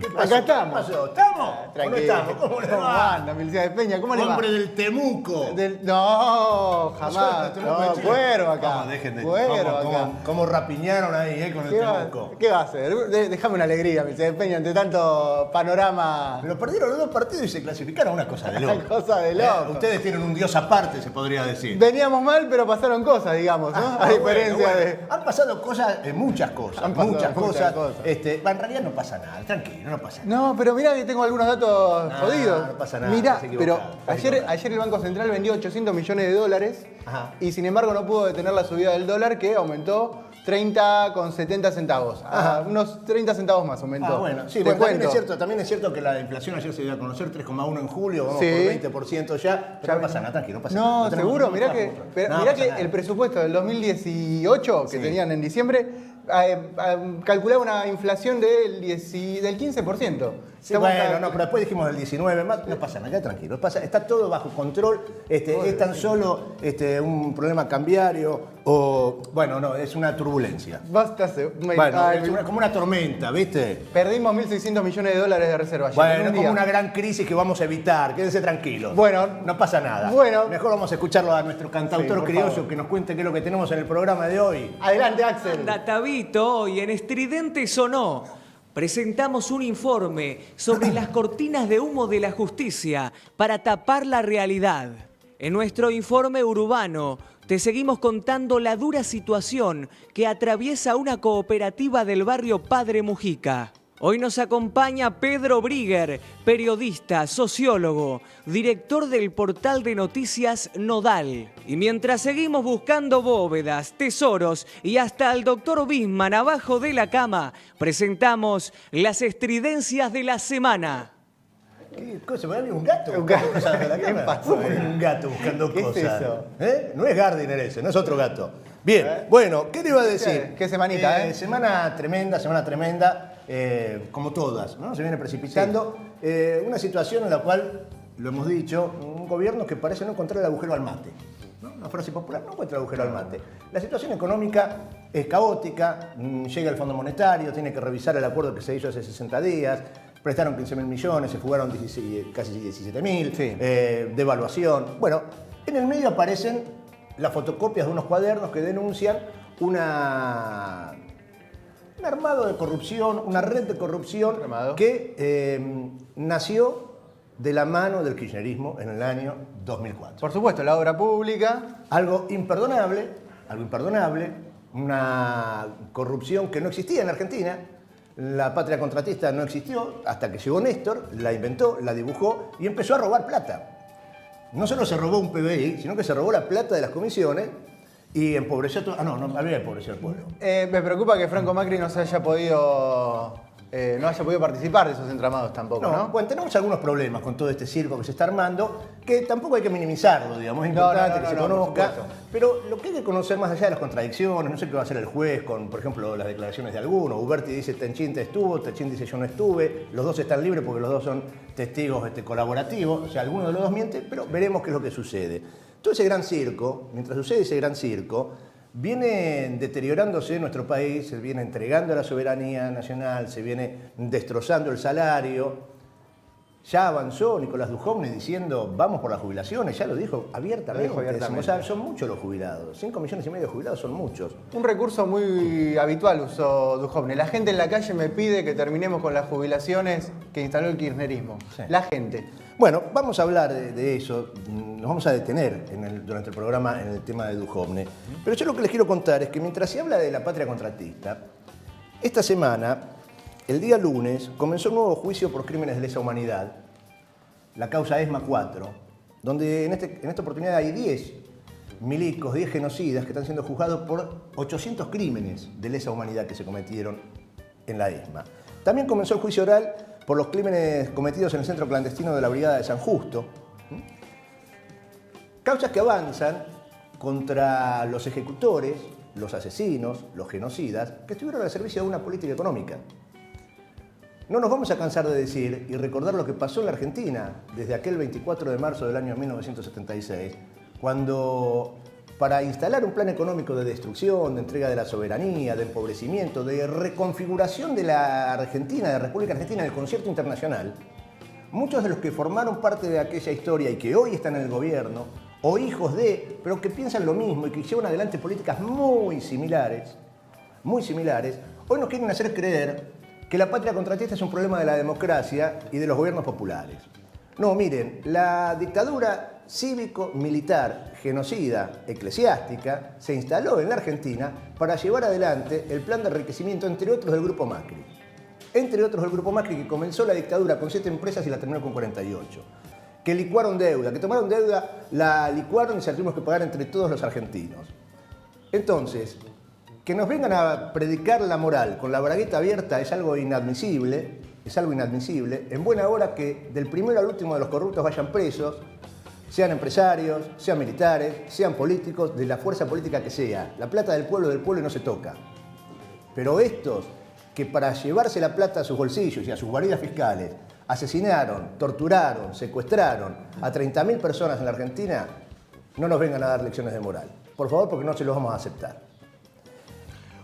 ¿Qué pasó? Acá estamos. ¿Qué pasó? ¿Estamos? ¿O no Tranquilo. estamos? ¿Cómo le va? anda, Milicia de Peña? ¿Cómo le va? Hombre del Temuco. No, jamás. No, cuero acá. Vamos, dejen de... Cuero acá. ¿Cómo rapiñaron ahí, con el Temuco? ¿Qué va a hacer? Déjame una alegría, Milicia de Peña, ante tanto panorama. Pero perdieron los 2 partidos y se clasificaron, una cosa de loco. Una cosa de loco. Ustedes tienen un dios aparte, se podría decir. Veníamos mal, pero pasaron cosas, digamos, ¿no? A diferencia bueno. de... Han pasado cosas, muchas cosas. Han pasado muchas muchas cosas. cosas. En realidad no pasa nada, tranquilo, no pasa nada. No, pero mirá que tengo algunos datos jodidos. No pasa nada. Mirá, estás pero equivocado, estás ayer equivocado. el Banco Central vendió 800 millones de dólares Ajá. y sin embargo no pudo detener la subida del dólar que aumentó 30,70 centavos. Unos 30 centavos más aumentó. Bueno, sí, Te bueno, cuento. también es cierto que la inflación ayer se dio a conocer 3,1 en julio, vamos Sí. por 20% ya, pero no pasa nada, tranquilo, no pasa nada. No, tenemos seguro, ningún mirá que, trabajo. pero No mirá pasa que nada. el presupuesto del 2018 que Sí. tenían en diciembre calculaba una inflación del 15%. Sí, Estamos bueno, acá- no, pero después dijimos del 19, más, no pasa nada, ya tranquilo, está todo bajo control, es tan solo un problema cambiario o, bueno, no, es una turbulencia. Basta, Bueno, es como una tormenta, ¿viste? perdimos 1.600 millones de dólares de reserva ayer, en Bueno, un es como día. una gran crisis que vamos a evitar, quédense tranquilos. Bueno. No pasa nada. Bueno. Mejor vamos a escucharlo a nuestro cantautor Sí, por criollo favor. que nos cuente qué es lo que tenemos en el programa de hoy. Adelante, Axel. Anda, Tabito, hoy en Estridente Sonó presentamos un informe sobre las cortinas de humo de la justicia para tapar la realidad. En nuestro informe urbano te seguimos contando la dura situación que atraviesa una cooperativa del barrio Padre Mujica. Hoy nos acompaña Pedro Brigger, periodista, sociólogo, director del portal de noticias Nodal. Y mientras seguimos buscando bóvedas, tesoros y hasta al doctor Bisman abajo de la cama, presentamos las estridencias de la semana. ¿Qué cosa? ¿Me un gato? Un gato. Buscando cosas de la ¿Qué cama? pasó? ¿Cómo un gato buscando ¿Qué es cosas? eso? No es Gardiner ese, no es otro gato. Bien, bueno, ¿qué le iba a decir? ¿Qué semanita, Semana tremenda, como todas, ¿no? Se viene precipitando. Una situación en la cual, lo hemos dicho, un gobierno que parece no encontrar el agujero al mate. ¿No? Una frase popular, no encuentra el agujero al mate. La situación económica es caótica, llega el Fondo Monetario, tiene que revisar el acuerdo que se hizo hace 60 días, prestaron 15.000 millones, se fugaron casi 17.000, Sí. Devaluación. Bueno, en el medio aparecen las fotocopias de unos cuadernos que denuncian un armado de corrupción, una red de corrupción Armado. que nació de la mano del kirchnerismo en el año 2004. Por supuesto, la obra pública. Algo imperdonable, una corrupción que no existía en Argentina. La patria contratista no existió hasta que llegó Néstor, la inventó, la dibujó y empezó a robar plata. No solo se robó un PBI, sino que se robó la plata de las comisiones y empobreció a todo. No había empobrecido al pueblo. Me preocupa que Franco Macri no haya podido participar de esos entramados tampoco, ¿no? Bueno, tenemos algunos problemas con todo este circo que se está armando, que tampoco hay que minimizarlo, digamos, es No, importante no, que se por conozca, supuesto. pero lo que hay que conocer más allá de las contradicciones, no sé qué va a hacer el juez con, por ejemplo, las declaraciones de alguno. Uberti dice Techint estuvo, Techint dice yo no estuve, los dos están libres porque los dos son testigos colaborativos, o sea, alguno de los dos miente, pero veremos qué es lo que sucede. Todo ese gran circo, mientras sucede ese gran circo, viene deteriorándose nuestro país, se viene entregando la soberanía nacional, se viene destrozando el salario. Ya avanzó Nicolás Dujovne diciendo vamos por las jubilaciones, ya lo dijo abiertamente. Lo dijo abiertamente. O sea, son muchos los jubilados, 5,5 millones de jubilados son muchos. Un recurso muy habitual usó Dujovne. La gente en la calle me pide que terminemos con las jubilaciones que instaló el kirchnerismo. Sí. La gente. Bueno, vamos a hablar de eso, nos vamos a detener durante el programa en el tema de Dujovne. Pero yo lo que les quiero contar es que mientras se habla de la patria contratista, esta semana, el día lunes, comenzó un nuevo juicio por crímenes de lesa humanidad, la causa ESMA 4, donde en esta oportunidad hay 10 milicos, 10 genocidas que están siendo juzgados por 800 crímenes de lesa humanidad que se cometieron en la ESMA. También comenzó el juicio oral por los crímenes cometidos en el centro clandestino de la Brigada de San Justo. Causas que avanzan contra los ejecutores, los asesinos, los genocidas, que estuvieron al servicio de una política económica. No nos vamos a cansar de decir y recordar lo que pasó en la Argentina desde aquel 24 de marzo del año 1976, cuando para instalar un plan económico de destrucción, de entrega de la soberanía, de empobrecimiento, de reconfiguración de la Argentina, de la República Argentina en el concierto internacional, muchos de los que formaron parte de aquella historia y que hoy están en el gobierno, o hijos de, pero que piensan lo mismo y que llevan adelante políticas muy similares, hoy nos quieren hacer creer que la patria contratista es un problema de la democracia y de los gobiernos populares. No, miren, la dictadura cívico-militar, genocida, eclesiástica, se instaló en la Argentina para llevar adelante el plan de enriquecimiento, entre otros, del Grupo Macri. Entre otros, el Grupo Macri, que comenzó la dictadura con 7 empresas y la terminó con 48. Que licuaron deuda, que tomaron deuda, la licuaron y se la tuvimos que pagar entre todos los argentinos. Entonces, que nos vengan a predicar la moral con la bragueta abierta es algo inadmisible, en buena hora que del primero al último de los corruptos vayan presos, sean empresarios, sean militares, sean políticos, de la fuerza política que sea. La plata del pueblo no se toca. Pero estos que para llevarse la plata a sus bolsillos y a sus guaridas fiscales asesinaron, torturaron, secuestraron a 30.000 personas en la Argentina, no nos vengan a dar lecciones de moral. Por favor, porque no se los vamos a aceptar.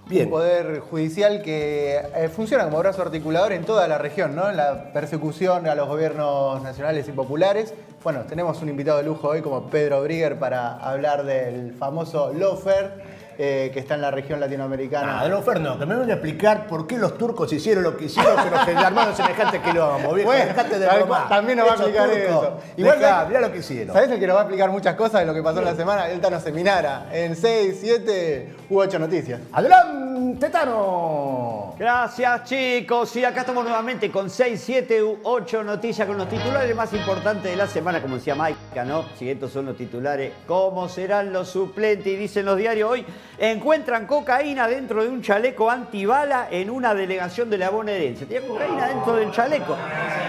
Bien. Un poder judicial que funciona como brazo articulador en toda la región, ¿no? En la persecución a los gobiernos nacionales y populares. Bueno, tenemos un invitado de lujo hoy como Pedro Brigger para hablar del famoso lawfare que está en la región latinoamericana. De lawfare no, que me vengan a explicar por qué los turcos hicieron lo que hicieron, pero se armaron semejante quilombo. Bueno, dejate de bromar. También nos va a explicar eso. Igual mirá lo que hicieron. ¿Sabés el que nos va a explicar muchas cosas de lo que pasó en la semana? El Tano Seminara. En 6, 7 u 8 noticias. ¡Adelante, Tano! Gracias, chicos. Y acá estamos nuevamente con 6, 7 u 8 noticias con los titulares más importantes de la semana, como decía Maika, ¿no? Si estos son los titulares, ¿cómo serán los suplentes? Y dicen los diarios hoy, encuentran cocaína dentro de un chaleco antibala en una delegación de la bonaerense. Tenía cocaína dentro del chaleco.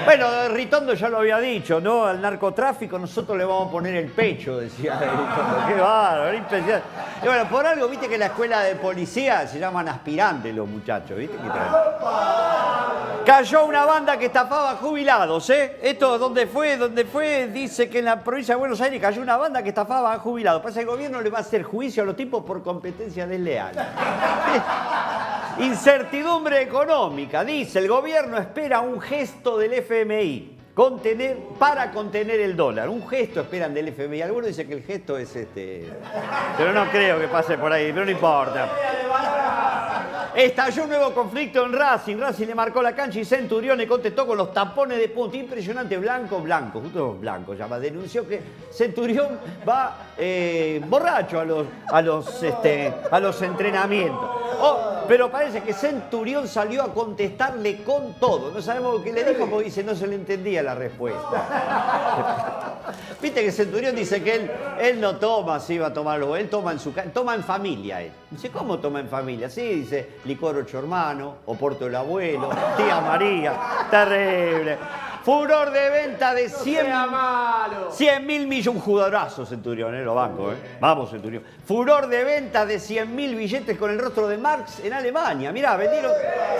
Bueno, Ritondo ya lo había dicho, ¿no? Al narcotráfico nosotros le vamos a poner el pecho, decía Ritondo. Qué bárbaro, impresionante. Y bueno, por algo, viste que en la escuela de policía se llaman aspirantes los muchachos, ¿viste? Cayó una banda que estafaba jubilados, ¿eh? Esto, ¿dónde fue? Dice que en la provincia de Buenos Aires cayó una banda que estafaba a jubilados. Pasa que el gobierno le va a hacer juicio a los tipos por competencia desleal. Incertidumbre económica. Dice, el gobierno espera un gesto del FMI para contener el dólar. Un gesto esperan del FMI. Algunos dicen que el gesto es pero no creo que pase por ahí, pero no importa. Estalló un nuevo conflicto en Racing. Racing le marcó la cancha y Centurión le contestó con los tapones de punta. Impresionante, Blanco, justo Blanco llama. Denunció que Centurión va borracho a los entrenamientos. Pero parece que Centurión salió a contestarle con todo. No sabemos qué le dijo porque dice no se le entendía la respuesta. Viste que Centurión dice que él no toma, si va a tomarlo, él toma toma en familia él. Dice, ¿cómo toma en familia? Sí, dice, licor 8 hermanos, Oporto el abuelo, tía María, terrible. Furor de venta de 100.000 millones. Un jugadorazo, Centurión, lo banco, Vamos, Centurión. Furor de venta de 100.000 billetes con el rostro de Marx en Alemania. Mirá, vendieron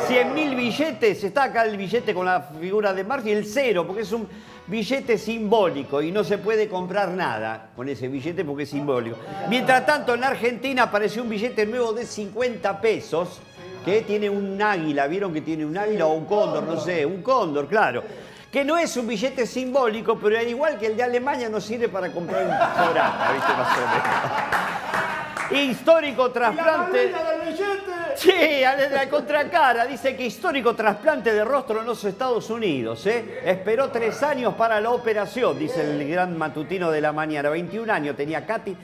100.000 billetes. Está acá el billete con la figura de Marx y el cero, porque es un billete simbólico y no se puede comprar nada con ese billete porque es simbólico. Mientras tanto, en Argentina apareció un billete nuevo de 50 pesos que tiene un águila. ¿Vieron que tiene un águila o un cóndor? No sé, un cóndor, claro. Que no es un billete simbólico, pero al igual que el de Alemania no sirve para comprar un chocolate, ¿viste? Más o menos. Histórico trasplante. Sí, a la contracara. Dice que histórico trasplante de rostro en los Estados Unidos. Esperó 3 años para la operación, dice el gran matutino de la mañana. 21 años tenía Katy.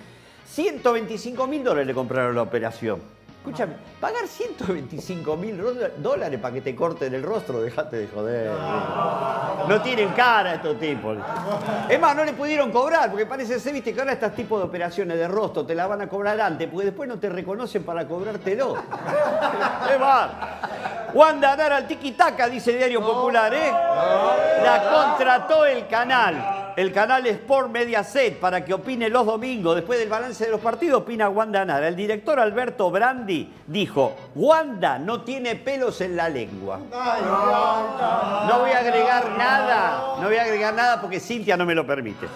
$125.000 le compraron la operación. Escúchame, pagar $125.000 para que te corten el rostro, dejate de joder. No tienen cara estos tipos. Es más, no le pudieron cobrar, porque parece ser, viste, que ahora estos tipos de operaciones de rostro te la van a cobrar antes, porque después no te reconocen para cobrártelo. Es más. Wanda Nara al tiki-taka, dice el Diario Popular, La contrató el canal Sport Mediaset, para que opine los domingos. Después del balance de los partidos, opina Wanda Nara. El director Alberto Brandi dijo, Wanda no tiene pelos en la lengua. No voy a agregar nada porque Cintia no me lo permite.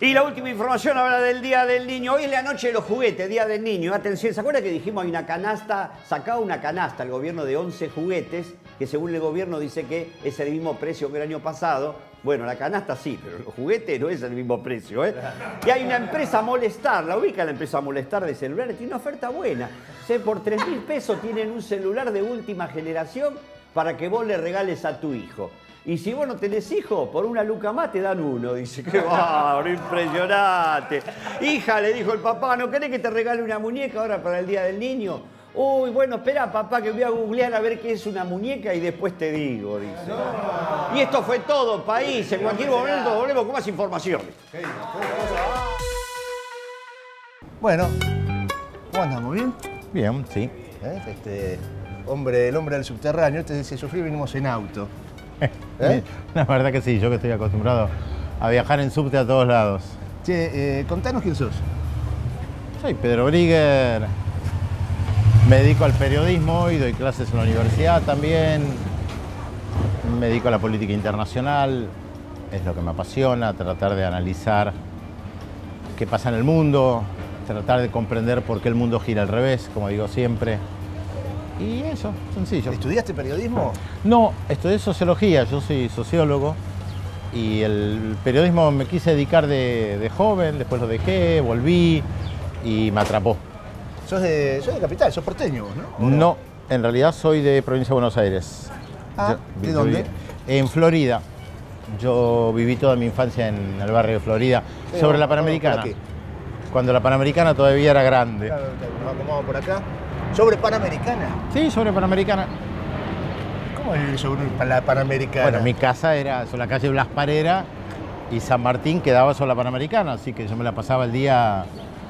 Y la última información habla del Día del Niño. Hoy es la noche de los juguetes, Día del Niño. Atención, ¿se acuerdan que dijimos hay una canasta? Sacaba una canasta el gobierno de 11 juguetes, que según el gobierno dice que es el mismo precio que el año pasado. Bueno, la canasta sí, pero los juguetes no es el mismo precio, ¿eh? Y hay una empresa Molestar, la ubica la empresa Molestar de celulares, tiene una oferta buena. O sea, por 3.000 pesos tienen un celular de última generación para que vos le regales a tu hijo. Y si vos no tenés hijo, por una luca más te dan uno. Dice, qué bárbaro, impresionante. Hija, le dijo el papá, ¿no querés que te regale una muñeca ahora para el Día del Niño? Uy, bueno, espera, papá, que voy a googlear a ver qué es una muñeca y después te digo, dice. No. Y esto fue todo, país. En cualquier momento volvemos con más información. Bueno, ¿cómo andamos? ¿Bien? Bien, sí. El hombre del subterráneo, te decía, sufrí, vinimos en auto. La verdad que sí, yo que estoy acostumbrado a viajar en subte a todos lados. Che, contanos quién sos. Soy Pedro Brigger, me dedico al periodismo y doy clases en la universidad también. Me dedico a la política internacional, es lo que me apasiona, tratar de analizar qué pasa en el mundo, tratar de comprender por qué el mundo gira al revés, como digo siempre. Y eso, sencillo. ¿Estudiaste periodismo? No, estudié sociología, yo soy sociólogo y el periodismo me quise dedicar de joven, después lo dejé, volví y me atrapó. Sos de capital, sos porteño vos, ¿no? No, en realidad soy de provincia de Buenos Aires. Ah, ¿de dónde? En Florida. Yo viví toda mi infancia en el barrio de Florida, sobre la Panamericana. Cuando la Panamericana todavía era grande. Claro, nos acomodamos por acá. ¿Sobre Panamericana? Sí, sobre Panamericana. ¿Cómo es vivir sobre la Panamericana? Bueno, mi casa era sobre la calle Blas Parera y San Martín quedaba sobre la Panamericana, así que yo me la pasaba el día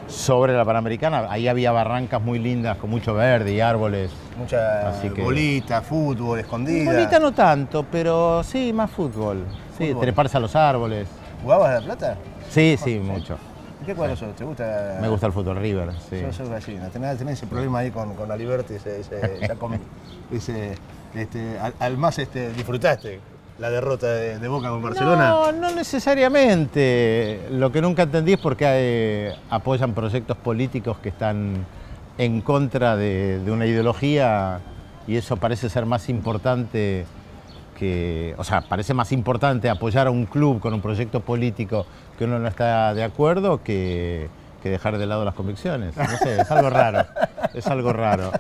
sobre la Panamericana. Ahí había barrancas muy lindas con mucho verde y árboles. Mucha bolita, fútbol, escondida. Bolita no tanto, pero sí, más fútbol. Sí, treparse a los árboles. ¿Jugabas a la plata? Sí, sí, mucho. ¿Qué cuadro sos? ¿Te gusta? Me gusta el fútbol, River, sí. Yo soy gallina. Tenés ese problema ahí con la Liberty, al más disfrutaste la derrota de Boca con Barcelona. No, no necesariamente. Lo que nunca entendí es por qué apoyan proyectos políticos que están en contra de una ideología y eso parece ser más importante parece más importante apoyar a un club con un proyecto político que uno no está de acuerdo que dejar de lado las convicciones. No sé, es algo raro. Es algo raro.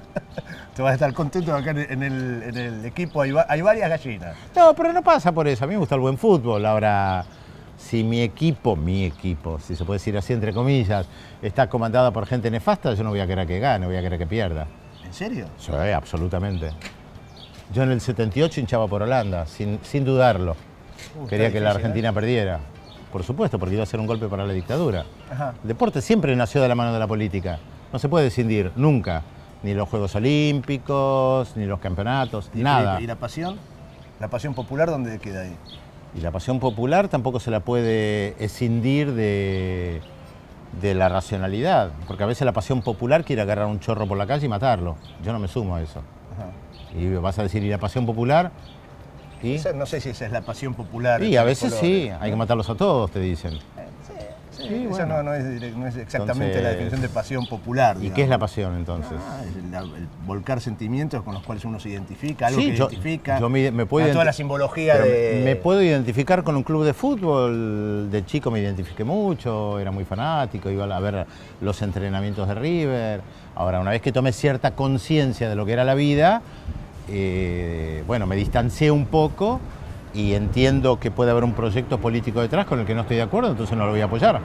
Te vas a estar contento acá en el equipo, hay varias gallinas. No, pero no pasa por eso. A mí me gusta el buen fútbol. Ahora, si mi equipo, si se puede decir así entre comillas, está comandado por gente nefasta, yo no voy a querer que gane, voy a querer que pierda. ¿En serio? Sí, absolutamente. Yo en el 78 hinchaba por Holanda, sin dudarlo. Quería que la Argentina perdiera. Por supuesto, porque iba a ser un golpe para la dictadura. Ajá. El deporte siempre nació de la mano de la política. No se puede escindir, nunca. Ni los Juegos Olímpicos, ni los campeonatos, nada. ¿Y la pasión? ¿La pasión popular dónde queda ahí? Y la pasión popular tampoco se la puede escindir de la racionalidad. Porque a veces la pasión popular quiere agarrar un chorro por la calle y matarlo. Yo no me sumo a eso. Ajá. Y vas a decir, ¿y la pasión popular? ¿Y? No sé si esa es la pasión popular. Sí, a veces sí, hay que matarlos a todos, te dicen. Sí, bueno. no es exactamente entonces, la definición de pasión popular. ¿Y qué es la pasión entonces? Es el volcar sentimientos con los cuales uno se identifica, algo que identifica. Yo me puedo toda la simbología de... Me puedo identificar con un club de fútbol. De chico me identifiqué mucho, era muy fanático, iba a ver los entrenamientos de River. Ahora, una vez que tomé cierta conciencia de lo que era la vida, me distancié un poco y entiendo que puede haber un proyecto político detrás con el que no estoy de acuerdo, entonces no lo voy a apoyar.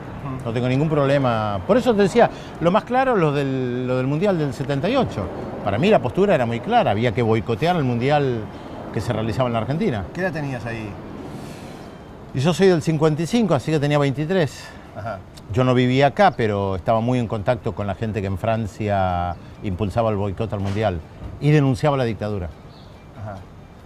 No tengo ningún problema. Por eso te decía, lo más claro lo del Mundial del 78. Para mí la postura era muy clara, había que boicotear el Mundial que se realizaba en la Argentina. ¿Qué edad tenías ahí? Y yo soy del 55, así que tenía 23. Ajá. Yo no vivía acá, pero estaba muy en contacto con la gente que en Francia impulsaba el boicot al Mundial y denunciaba la dictadura. Ajá.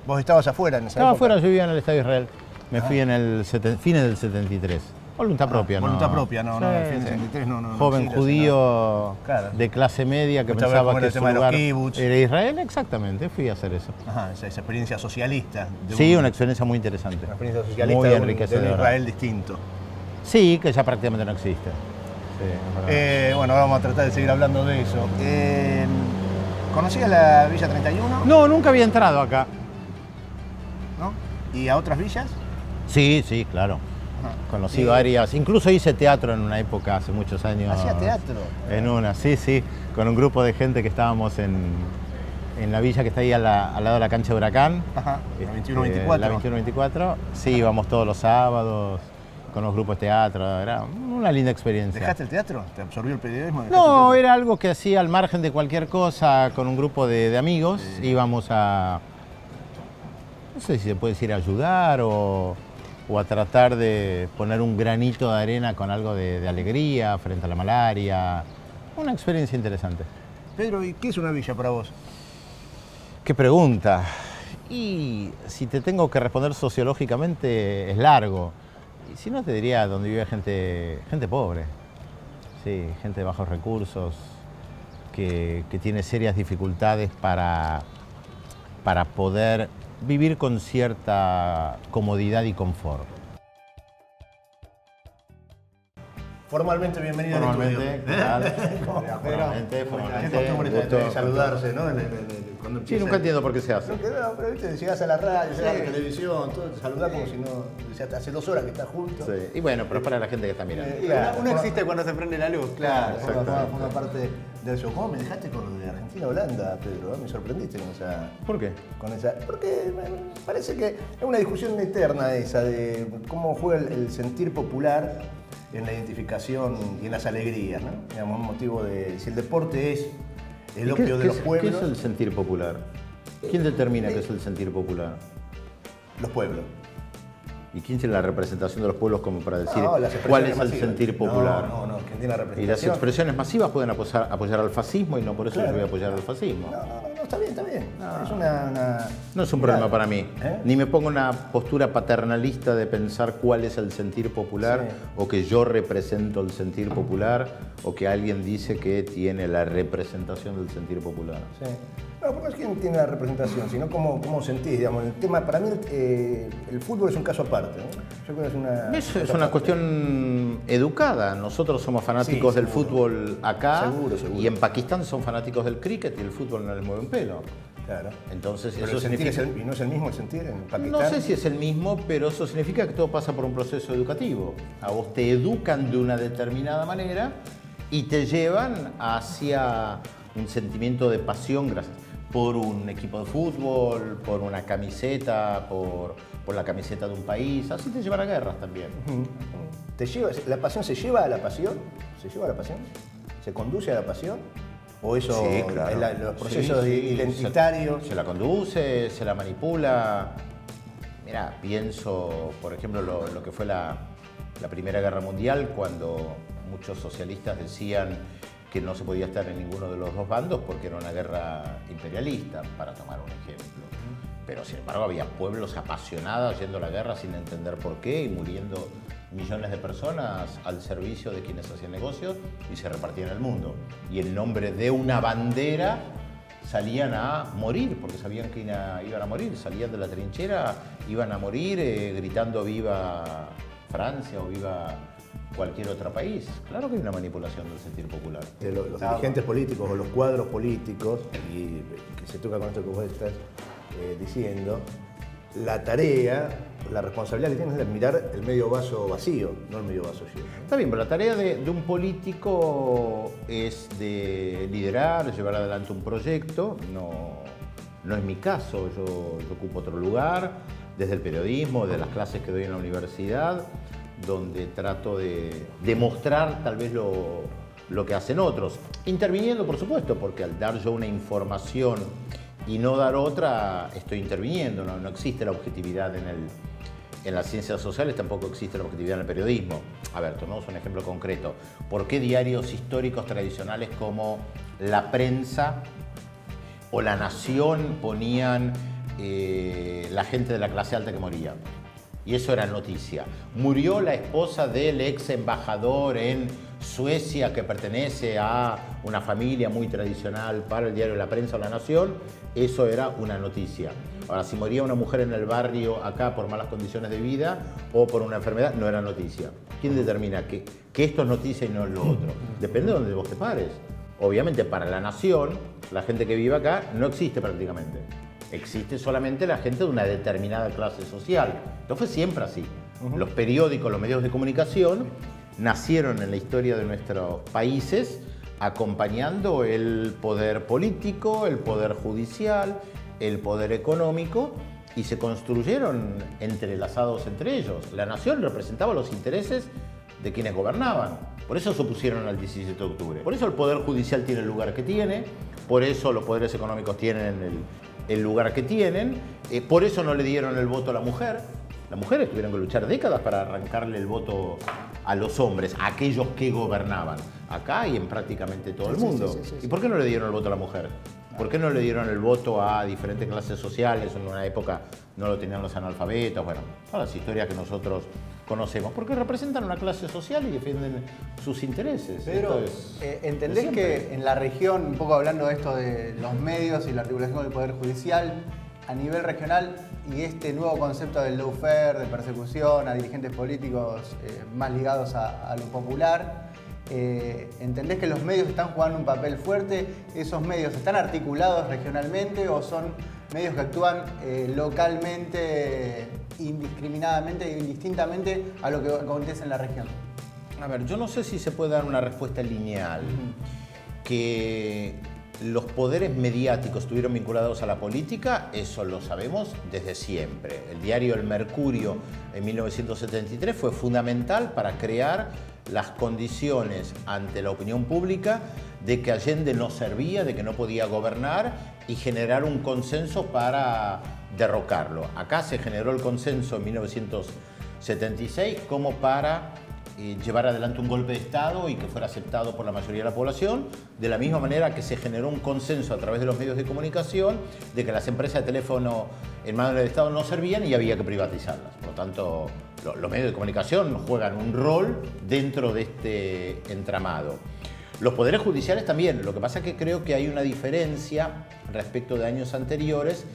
¿Vos estabas afuera en esa Estaba época? afuera, yo vivía en el Estadio Israel. Me fui en el fines del 73. Voluntad propia, ¿no? Voluntad propia, no, Sí, no, el fin sí. 73 no. Joven no judío Claro. de clase media que Gusta ver pensaba cómo era que el su tema de los lugar kibbutz. era Israel, exactamente, fui a hacer eso. Ajá, esa experiencia socialista. Sí, una experiencia muy interesante. Una experiencia socialista muy de un enriquecedora. Israel distinto. Sí, que ya prácticamente no existe. Sí, es verdad. Bueno, vamos a tratar de seguir hablando de eso. ¿Conocías la Villa 31? No, nunca había entrado acá. ¿No? ¿Y a otras villas? Sí, sí, claro. Conocí Y- varias, incluso hice teatro en una época, hace muchos años. ¿Hacía teatro? En una, sí, con un grupo de gente que estábamos en la villa que está ahí al lado de la cancha de Huracán. Ajá, la Este, 21-24. La 21-24. Sí, íbamos todos los sábados con los grupos de teatro, era una linda experiencia. ¿Dejaste el teatro? ¿Te absorbió el periodismo? No, era algo que hacía al margen de cualquier cosa con un grupo de amigos. Íbamos a, no sé si se puede decir ayudar o a tratar de poner un granito de arena con algo de alegría frente a la malaria. Una experiencia interesante. Pedro, ¿y qué es una villa para vos? ¿Qué pregunta? Y si te tengo que responder sociológicamente es largo. Y si no te diría donde vive gente pobre. Sí, gente de bajos recursos, que tiene serias dificultades para poder vivir con cierta comodidad y confort. Formalmente bienvenido al estudio. ¿Qué tal? ¿Cómo va, Pedro? Formalmente, Es formalmente. costumbre de Gusto. saludarse, ¿no? Cuando Sí, empieza nunca entiendo por qué se hace. No, pero viste, llegás a la radio, llegás a la televisión, todo, te saludás como si no. Ya hace 2 horas que estás juntos. Sí. Y bueno, pero es para la gente que está mirando. Claro, Uno existe cuando se prende la luz, claro. forma parte del show. ¿Cómo me dejaste con lo de Argentina a Holanda, Pedro? Me sorprendiste con esa. ¿Por qué? Porque me parece que es una discusión eterna esa de cómo juega el sentir popular en la identificación y en las alegrías, ¿no? Digamos, un motivo de si el deporte es el opio de los pueblos. ¿Qué es el sentir popular? ¿Quién determina qué es el sentir popular? Los pueblos. ¿Y quién tiene la representación de los pueblos como para decir No, las expresiones cuál es el masivas. sentir popular? No, ¿quién tiene la Y las representación? expresiones masivas pueden apoyar al fascismo y no por eso Claro. yo voy a apoyar al fascismo. No, está bien, está bien. Es una... No es un problema para mí. ¿Eh? Ni me pongo una postura paternalista de pensar cuál es el sentir popular Sí. o que yo represento el sentir popular o que alguien dice que tiene la representación del sentir popular. Sí. No, porque no es quién tiene la representación, sino cómo sentís, digamos. El tema, para mí, el fútbol es un caso aparte, ¿no? Yo creo que es una... Es una cuestión educada. Nosotros somos fanáticos Sí, del seguro. fútbol acá Seguro. y en Pakistán son fanáticos del cricket y el fútbol no les mueve un pelo. Claro. Entonces Pero eso el sentir significa... ¿y no es el mismo el sentir en Pakistán? No sé si es el mismo, pero eso significa que todo pasa por un proceso educativo. A vos te educan de una determinada manera y te llevan hacia un sentimiento de pasión por un equipo de fútbol, por una camiseta, por la camiseta de un país. Así te llevan a guerras también. ¿La pasión se lleva a la pasión? ¿Se lleva a la pasión? ¿Se conduce a la pasión? ¿O eso Sí, claro. es los procesos Sí, identitarios? Se la conduce, se la manipula. Mira, pienso, por ejemplo, lo que fue la Primera Guerra Mundial, cuando muchos socialistas decían que no se podía estar en ninguno de los dos bandos porque era una guerra imperialista, para tomar un ejemplo. Pero sin embargo había pueblos apasionados yendo a la guerra sin entender por qué y muriendo millones de personas al servicio de quienes hacían negocios y se repartían el mundo. Y en nombre de una bandera salían a morir, porque sabían que iban a morir, salían de la trinchera, iban a morir gritando viva Francia o viva cualquier otro país. Claro que hay una manipulación del sentir popular. De los dirigentes políticos o los cuadros políticos, y que se toca con esto que vos estás diciendo, la tarea, la responsabilidad que tienen es de mirar el medio vaso vacío, no el medio vaso lleno. Está bien, pero la tarea de un político es de liderar, llevar adelante un proyecto. No es mi caso, yo ocupo otro lugar, desde el periodismo, de las clases que doy en la universidad, donde trato de demostrar tal vez lo que hacen otros. Interviniendo, por supuesto, porque al dar yo una información y no dar otra, estoy interviniendo. No existe la objetividad en las ciencias sociales, tampoco existe la objetividad en el periodismo. A ver, tomemos un ejemplo concreto. ¿Por qué diarios históricos tradicionales como La Prensa o La Nación ponían la gente de la clase alta que moría? Y eso era noticia. Murió la esposa del ex embajador en Suecia, que pertenece a una familia muy tradicional para el diario La Prensa o La Nación, eso era una noticia. Ahora, si moría una mujer en el barrio acá por malas condiciones de vida o por una enfermedad, no era noticia. ¿Quién determina que esto es noticia y no es lo otro? Depende de donde vos te pares. Obviamente, para La Nación, la gente que vive acá no existe prácticamente. Existe solamente la gente de una determinada clase social. Esto fue siempre así. Los periódicos, los medios de comunicación nacieron en la historia de nuestros países acompañando el poder político, el poder judicial, el poder económico, y se construyeron entrelazados entre ellos. La nación representaba los intereses de quienes gobernaban. Por eso se opusieron al 17 de octubre. Por eso el poder judicial tiene el lugar que tiene, por eso los poderes económicos tienen el lugar que tienen, por eso no le dieron el voto a la mujer. Las mujeres tuvieron que luchar décadas para arrancarle el voto a los hombres, a aquellos que gobernaban, acá y en prácticamente todo el mundo. Sí. ¿Y por qué no le dieron el voto a la mujer? ¿Por qué no le dieron el voto a diferentes clases sociales? En una época no lo tenían los analfabetos, bueno, todas las historias que nosotros conocemos, porque representan una clase social y defienden sus intereses. Pero ¿entendés que en la región, un poco hablando de esto de los medios y la articulación del Poder Judicial, a nivel regional y este nuevo concepto del lawfare, de persecución a dirigentes políticos más ligados a lo popular, ¿entendés que los medios están jugando un papel fuerte? ¿Esos medios están articulados regionalmente o son medios que actúan localmente, indiscriminadamente e indistintamente a lo que acontece en la región? A ver, yo no sé si se puede dar una respuesta lineal. Que los poderes mediáticos estuvieron vinculados a la política, eso lo sabemos desde siempre. El diario El Mercurio en 1973 fue fundamental para crear las condiciones ante la opinión pública de que Allende no servía, de que no podía gobernar y generar un consenso para derrocarlo. Acá se generó el consenso en 1976 como para llevar adelante un golpe de Estado y que fuera aceptado por la mayoría de la población, de la misma manera que se generó un consenso a través de los medios de comunicación de que las empresas de teléfono en manos del Estado no servían y había que privatizarlas. Por lo tanto, los medios de comunicación juegan un rol dentro de este entramado. Los poderes judiciales también, lo que pasa es que creo que hay una diferencia respecto de años anteriores,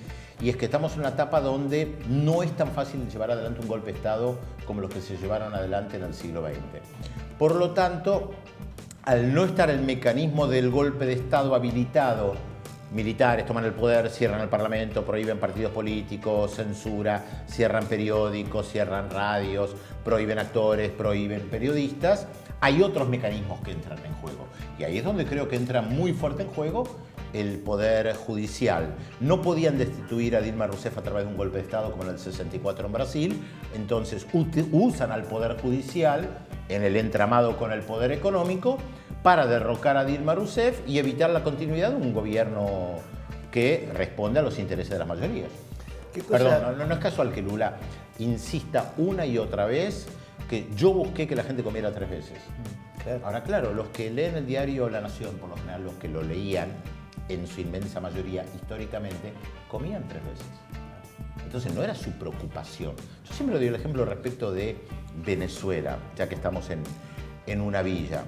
y es que estamos en una etapa donde no es tan fácil llevar adelante un golpe de Estado como los que se llevaron adelante en el siglo XX. Por lo tanto, al no estar el mecanismo del golpe de Estado habilitado, militares toman el poder, cierran el Parlamento, prohíben partidos políticos, censura, cierran periódicos, cierran radios, prohíben actores, prohíben periodistas, hay otros mecanismos que entran en juego. Y ahí es donde creo que entra muy fuerte en juego el Poder Judicial. No podían destituir a Dilma Rousseff a través de un golpe de Estado como en el 64 en Brasil, entonces usan al Poder Judicial en el entramado con el Poder Económico para derrocar a Dilma Rousseff y evitar la continuidad de un gobierno que responde a los intereses de las mayorías. Perdón, no es casual que Lula insista una y otra vez que yo busqué que la gente comiera 3 veces. Ahora, claro, los que leen el diario La Nación, por lo general los que lo leían, en su inmensa mayoría históricamente, comían 3 veces. Entonces no era su preocupación. Yo siempre doy el ejemplo respecto de Venezuela, ya que estamos en una villa.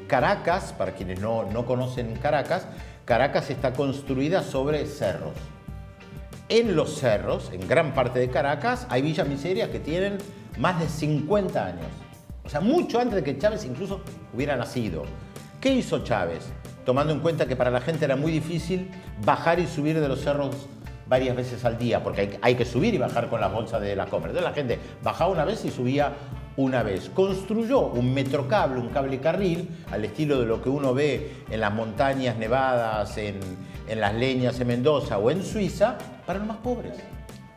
Caracas, para quienes no conocen Caracas, Caracas está construida sobre cerros. En los cerros, en gran parte de Caracas, hay villas miserias que tienen más de 50 años. O sea, mucho antes de que Chávez incluso hubiera nacido. ¿Qué hizo Chávez? Tomando en cuenta que para la gente era muy difícil bajar y subir de los cerros varias veces al día, porque hay que subir y bajar con las bolsas de la compra. Entonces la gente bajaba una vez y subía una vez. Construyó un metrocable, un cable carril, al estilo de lo que uno ve en las montañas nevadas, en las leñas en Mendoza o en Suiza, para los más pobres.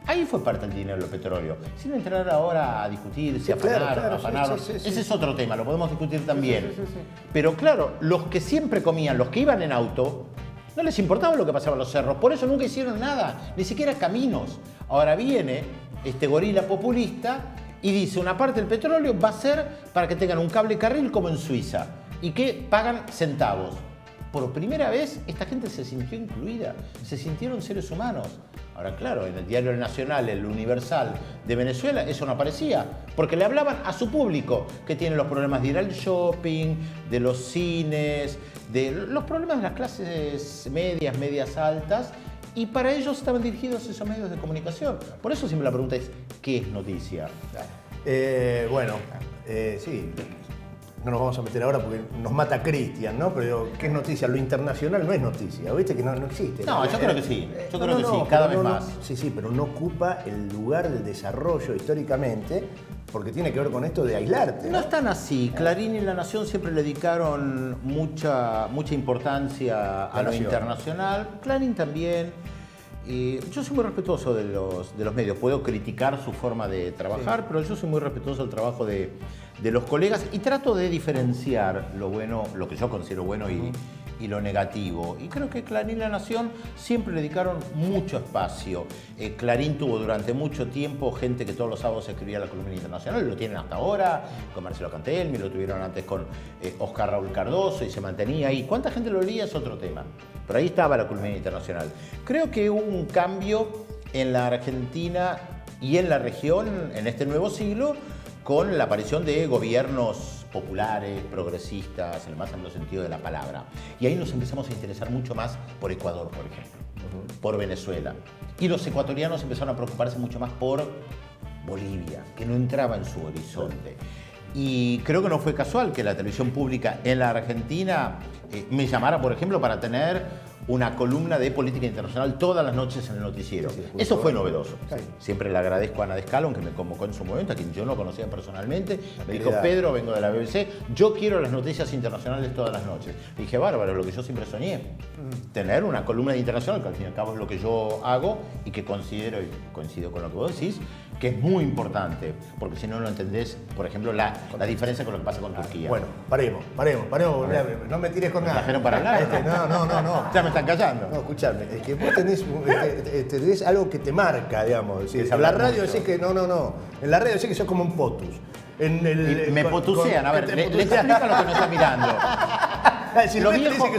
Ahí fue parte del dinero del petróleo. Sin entrar ahora a discutir si afanaron o no afanaron. Ese es otro tema, lo podemos discutir también. Sí. Pero claro, los que siempre comían, los que iban en auto, no les importaba lo que pasaba en los cerros. Por eso nunca hicieron nada, ni siquiera caminos. Ahora viene este gorila populista y dice, una parte del petróleo va a ser para que tengan un cable carril como en Suiza y que pagan centavos. Por primera vez esta gente se sintió incluida, se sintieron seres humanos. Ahora, claro, en el diario El Nacional, el Universal de Venezuela, eso no aparecía, porque le hablaban a su público, que tiene los problemas de ir al shopping, de los cines, de los problemas de las clases medias altas, y para ellos estaban dirigidos esos medios de comunicación. Por eso siempre la pregunta es, ¿qué es noticia? Sí. No nos vamos a meter ahora porque nos mata Cristian, ¿no? Pero ¿qué es noticia? Lo internacional no es noticia, ¿viste? Que no existe. No, yo creo que sí. Yo creo que sí, cada vez más. Sí, pero no ocupa el lugar del desarrollo históricamente porque tiene que ver con esto de aislarte. No están así. Clarín y La Nación siempre le dedicaron mucha importancia a lo internacional. Clarín también. Yo soy muy respetuoso de los medios. Puedo criticar su forma de trabajar, pero yo soy muy respetuoso del trabajo de los colegas y trato de diferenciar lo bueno, lo que yo considero bueno y lo negativo. Y creo que Clarín y La Nación siempre le dedicaron mucho espacio. Clarín tuvo durante mucho tiempo gente que todos los sábados escribía la columna internacional, lo tienen hasta ahora, con Marcelo Cantelmi, lo tuvieron antes con Oscar Raúl Cardoso y se mantenía ahí. ¿Cuánta gente lo leía? Es otro tema. Pero ahí estaba la columna internacional. Creo que hubo un cambio en la Argentina y en la región en este nuevo siglo con la aparición de gobiernos populares, progresistas, en el más amplio sentido de la palabra. Y ahí nos empezamos a interesar mucho más por Ecuador, por ejemplo, por Venezuela. Y los ecuatorianos empezaron a preocuparse mucho más por Bolivia, que no entraba en su horizonte. Y creo que no fue casual que la televisión pública en la Argentina me llamara, por ejemplo, para tener una columna de política internacional todas las noches en el noticiero. Eso fue novedoso. Siempre le agradezco a Ana Descalon, que me convocó en su momento, a quien yo no conocía personalmente. Me dijo, Pedro, vengo de la BBC, yo quiero las noticias internacionales todas las noches. Le dije, bárbaro, lo que yo siempre soñé. Tener una columna internacional, que al fin y al cabo es lo que yo hago y que considero, y coincido con lo que vos decís, que es muy importante, porque si no, no entendés, por ejemplo, la diferencia con lo que pasa con Turquía. Bueno, paremos. No me tires con nada. ¿Trajeron para hablar? No. Ya me están callando. No, escuchame, es que vos tenés algo que te marca, digamos. En la radio decís que no. En la radio decís que sos como un potus. Me potusean, a ver, le explica lo que no está mirando.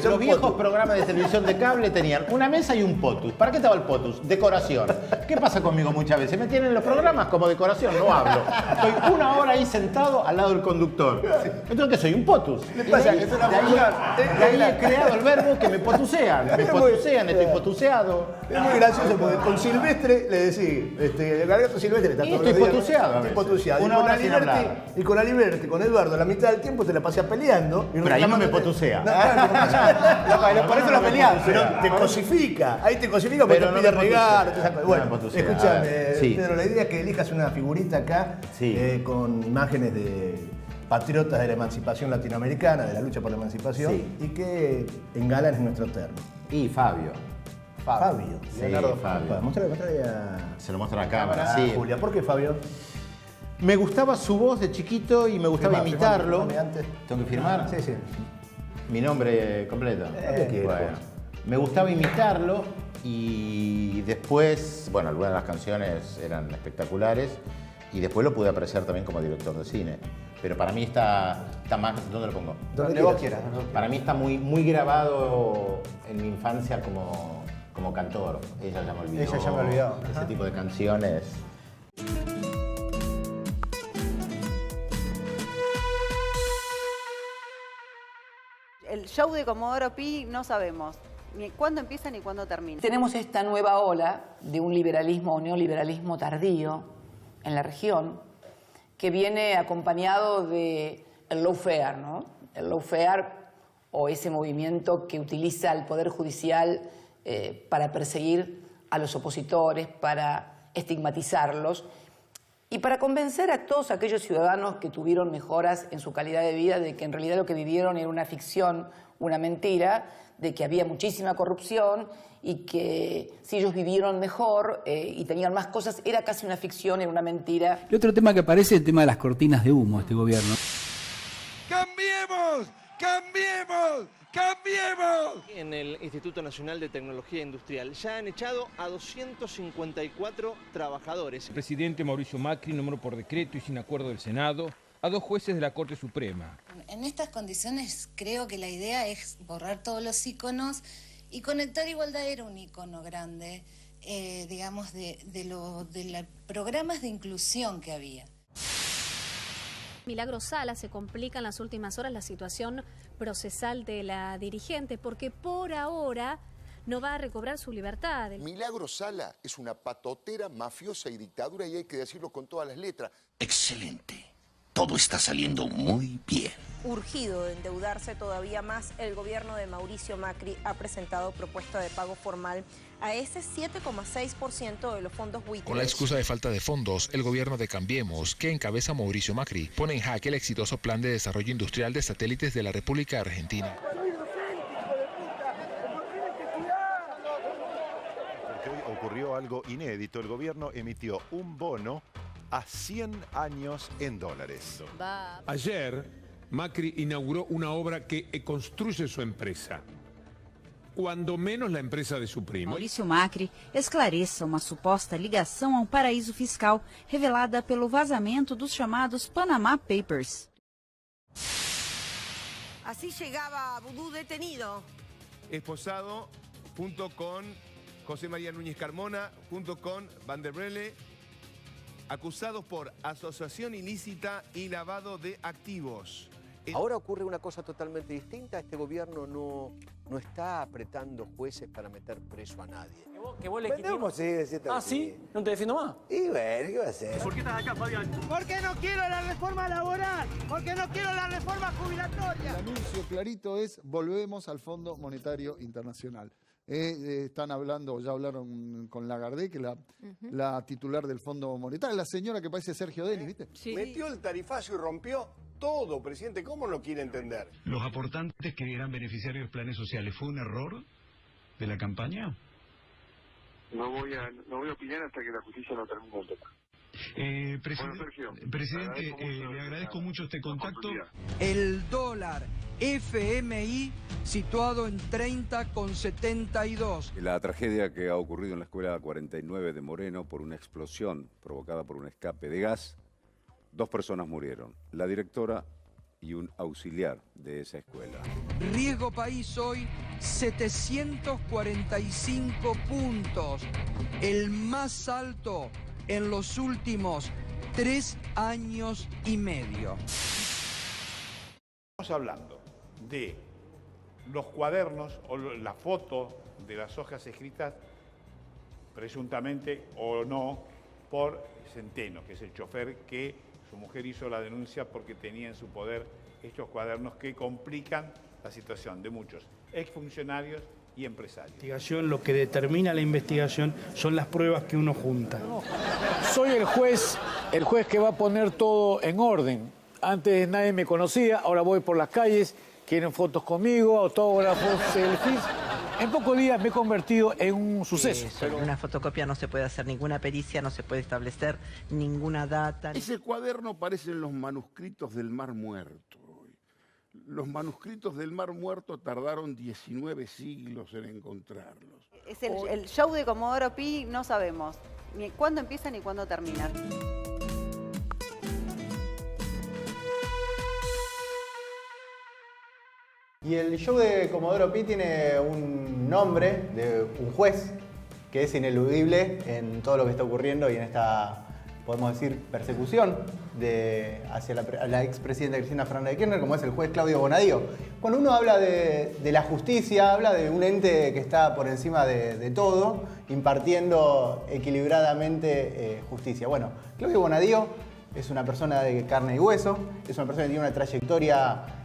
Los viejos programas de televisión de cable tenían una mesa y un potus. ¿Para qué estaba el potus? Decoración. ¿Qué pasa conmigo muchas veces? Me tienen los programas como decoración, no hablo. Estoy una hora ahí sentado al lado del conductor. Entonces, ¿qué soy? Un potus. ¿Qué pasa? Que es una de ahí he creado el verbo que me potusean. Me potusean, estoy potuseado. Es muy gracioso porque con Silvestre le decís, el gargato Silvestre está todo estoy potuseado. Estoy potuseado. Una hora sin hablar. Y con Aliberti, con Eduardo, la mitad del tiempo te la pasas peleando. Pero ahí no me potusea. Por eso la pelean. Pero te cosifica. Ahí te cosifica porque te pide regalos. Bueno, escúchame, Pedro, la idea es que elijas una figurita acá con imágenes de patriotas de la emancipación latinoamericana, de la lucha por la emancipación, y que engalanes nuestro termo. Y Fabio. Sí, Leonardo Fabio. Mostrale Se lo muestra a la cámara, sí. Julia, ¿por qué Fabio? Me gustaba su voz de chiquito y me gustaba imitarlo. ¿Tengo que firmar? Sí. Mi nombre completo. Bueno, me gustaba imitarlo y después, bueno, algunas de las canciones eran espectaculares y después lo pude apreciar también como director de cine. Pero para mí está más... ¿Dónde lo pongo? Donde vos quieras. Para mí está muy grabado en mi infancia como cantor. Ella ya me olvidó. Ese tipo de canciones. El show de Comodoro Pi no sabemos ni cuándo empieza ni cuándo termina. Tenemos esta nueva ola de un liberalismo o neoliberalismo tardío en la región que viene acompañado del lawfare, ¿no? El lawfare o ese movimiento que utiliza el Poder Judicial para perseguir a los opositores, para estigmatizarlos y para convencer a todos aquellos ciudadanos que tuvieron mejoras en su calidad de vida de que en realidad lo que vivieron era una ficción, una mentira, de que había muchísima corrupción y que si ellos vivieron mejor y tenían más cosas, era casi una ficción, era una mentira. El otro tema que aparece es el tema de las cortinas de humo de este gobierno. ¡Cambiemos! ¡Cambiemos! ¡Cambiemos! En el Instituto Nacional de Tecnología Industrial ya han echado a 254 trabajadores. El presidente Mauricio Macri nombró por decreto y sin acuerdo del Senado a 2 jueces de la Corte Suprema. En estas condiciones creo que la idea es borrar todos los iconos y Conectar Igualdad era un icono grande digamos, de los programas de inclusión que había. Milagro Sala se complica en las últimas horas la situación procesal de la dirigente porque por ahora no va a recobrar su libertad. Milagro Sala es una patotera mafiosa y dictadura y hay que decirlo con todas las letras. Excelente. Todo está saliendo muy bien. Urgido de endeudarse todavía más, el gobierno de Mauricio Macri ha presentado propuesta de pago formal a ese 7,6% de los fondos buitres. Con la excusa de falta de fondos, el gobierno de Cambiemos, que encabeza Mauricio Macri, pone en jaque el exitoso plan de desarrollo industrial de satélites de la República Argentina. Porque hoy ocurrió algo inédito. El gobierno emitió un bono a 100 años en dólares. Ayer, Macri inauguró una obra que construye su empresa. Cuando menos la empresa de su primo. Mauricio Macri esclarece uma suposta ligação a um paraíso fiscal revelada pelo vazamento dos chamados Panama Papers. Así llegaba Vudú detenido. Esposado junto con José María Núñez Carmona, junto con Van der Brelle, acusados por asociación ilícita y lavado de activos. Ahora ocurre una cosa totalmente distinta. Este gobierno no está apretando jueces para meter preso a nadie. ¿Que vos ¿sí? ¿No te defiendo más? Y bueno, ¿qué va a hacer? ¿Por qué estás acá, Fabián? Porque no quiero la reforma laboral, porque no quiero la reforma jubilatoria. El anuncio clarito es: volvemos al Fondo Monetario Internacional. Están hablando, ya hablaron con Lagarde, que es la titular del Fondo Monetario, la señora que parece Sergio Denis, ¿viste? Sí. Metió el tarifazo y rompió todo, presidente. ¿Cómo lo quiere entender? Los aportantes que eran beneficiarios de planes sociales, ¿fue un error de la campaña? No voy a opinar hasta que la justicia no termine el tema. Presidente, le agradezco mucho este contacto. El dólar FMI situado en 30,72. La tragedia que ha ocurrido en la escuela 49 de Moreno por una explosión provocada por un escape de gas. 2 personas murieron, la directora y un auxiliar de esa escuela. Riesgo país hoy 745 puntos, el más alto en los últimos 3 años y medio. Estamos hablando de los cuadernos o la foto de las hojas escritas presuntamente o no por Centeno, que es el chofer que su mujer hizo la denuncia porque tenía en su poder estos cuadernos que complican la situación de muchos exfuncionarios y empresarios. Lo que determina la investigación son las pruebas que uno junta. Soy el juez que va a poner todo en orden. Antes nadie me conocía, ahora voy por las calles, quieren fotos conmigo, autógrafos, selfies. En pocos días me he convertido en un suceso. Sobre una fotocopia no se puede hacer ninguna pericia, no se puede establecer ninguna data. Ese cuaderno parecen los manuscritos del Mar Muerto. Los manuscritos del Mar Muerto tardaron 19 siglos en encontrarlos. Es el show de Comodoro Pi, no sabemos ni cuándo empieza ni cuándo termina. Y el show de Comodoro Pi tiene un nombre de un juez que es ineludible en todo lo que está ocurriendo y en esta, podemos decir, persecución hacia la expresidenta Cristina Fernández de Kirchner, como es el juez Claudio Bonadío. Cuando uno habla de la justicia, habla de un ente que está por encima de todo, impartiendo equilibradamente justicia. Bueno, Claudio Bonadío es una persona de carne y hueso, es una persona que tiene una trayectoria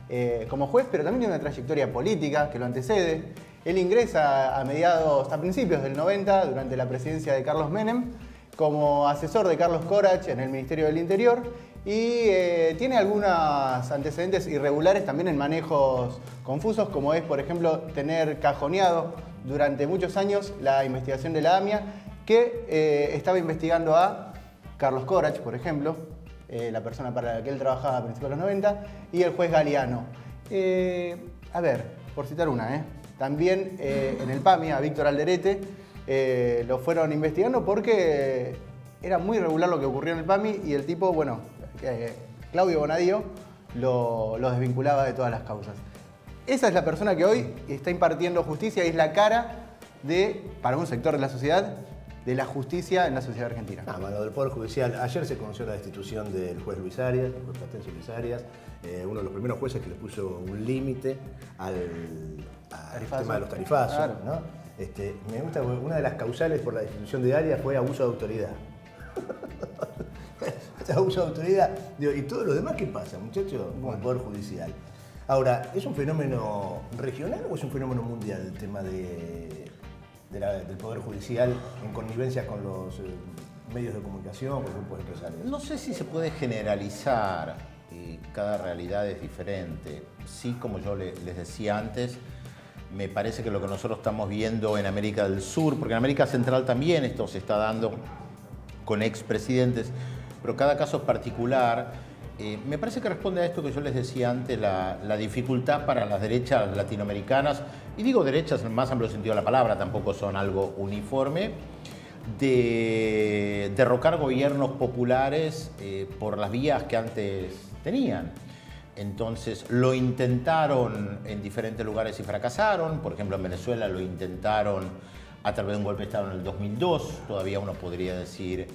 como juez, pero también tiene una trayectoria política que lo antecede. Él ingresa a principios del 90, durante la presidencia de Carlos Menem, como asesor de Carlos Corach en el Ministerio del Interior y tiene algunos antecedentes irregulares también en manejos confusos, como es, por ejemplo, tener cajoneado durante muchos años la investigación de la AMIA, que estaba investigando a Carlos Corach, por ejemplo, la persona para la que él trabajaba a principios de los 90, y el juez Galeano. A ver, por citar una, también en el PAMI a Víctor Alderete lo fueron investigando porque era muy irregular lo que ocurrió en el PAMI y el tipo, bueno, Claudio Bonadío lo desvinculaba de todas las causas. Esa es la persona que hoy está impartiendo justicia y es la cara para un sector de la sociedad de la justicia en la sociedad argentina? Lo del Poder Judicial. Ayer se conoció la destitución del juez Luis Arias, el juez Platencio Luis Arias, uno de los primeros jueces que le puso un límite al tema de los tarifazos. Claro. ¿no? Me gusta, una de las causales por la destitución de Arias fue abuso de autoridad. Abuso de autoridad. Digo, ¿y todo lo demás qué pasa, muchachos? Con el Poder Judicial. Ahora, ¿es un fenómeno regional o es un fenómeno mundial el tema del Poder Judicial en connivencia con los medios de comunicación, con grupos empresarios? No sé si se puede generalizar, cada realidad es diferente. Sí, como yo les decía antes, me parece que lo que nosotros estamos viendo en América del Sur, porque en América Central también esto se está dando con expresidentes, pero cada caso es particular. Me parece que responde a esto que yo les decía antes, la dificultad para las derechas latinoamericanas, y digo derechas en el más amplio sentido de la palabra, tampoco son algo uniforme, de derrocar gobiernos populares por las vías que antes tenían. Entonces lo intentaron en diferentes lugares y fracasaron. Por ejemplo, en Venezuela lo intentaron a través de un golpe de Estado en el 2002, todavía uno podría decir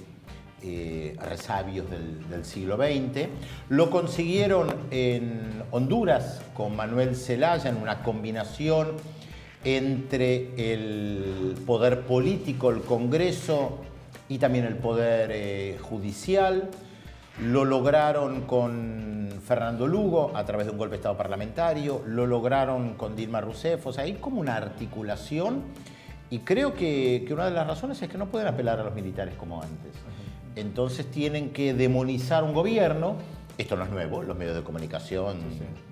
resabios del siglo XX. Lo consiguieron en Honduras con Manuel Zelaya en una combinación entre el poder político, el Congreso y también el poder judicial. Lo lograron con Fernando Lugo a través de un golpe de Estado parlamentario, lo lograron con Dilma Rousseff, o sea, hay como una articulación y creo que una de las razones es que no pueden apelar a los militares como antes. Entonces tienen que demonizar un gobierno. Esto no es nuevo, los medios de comunicación,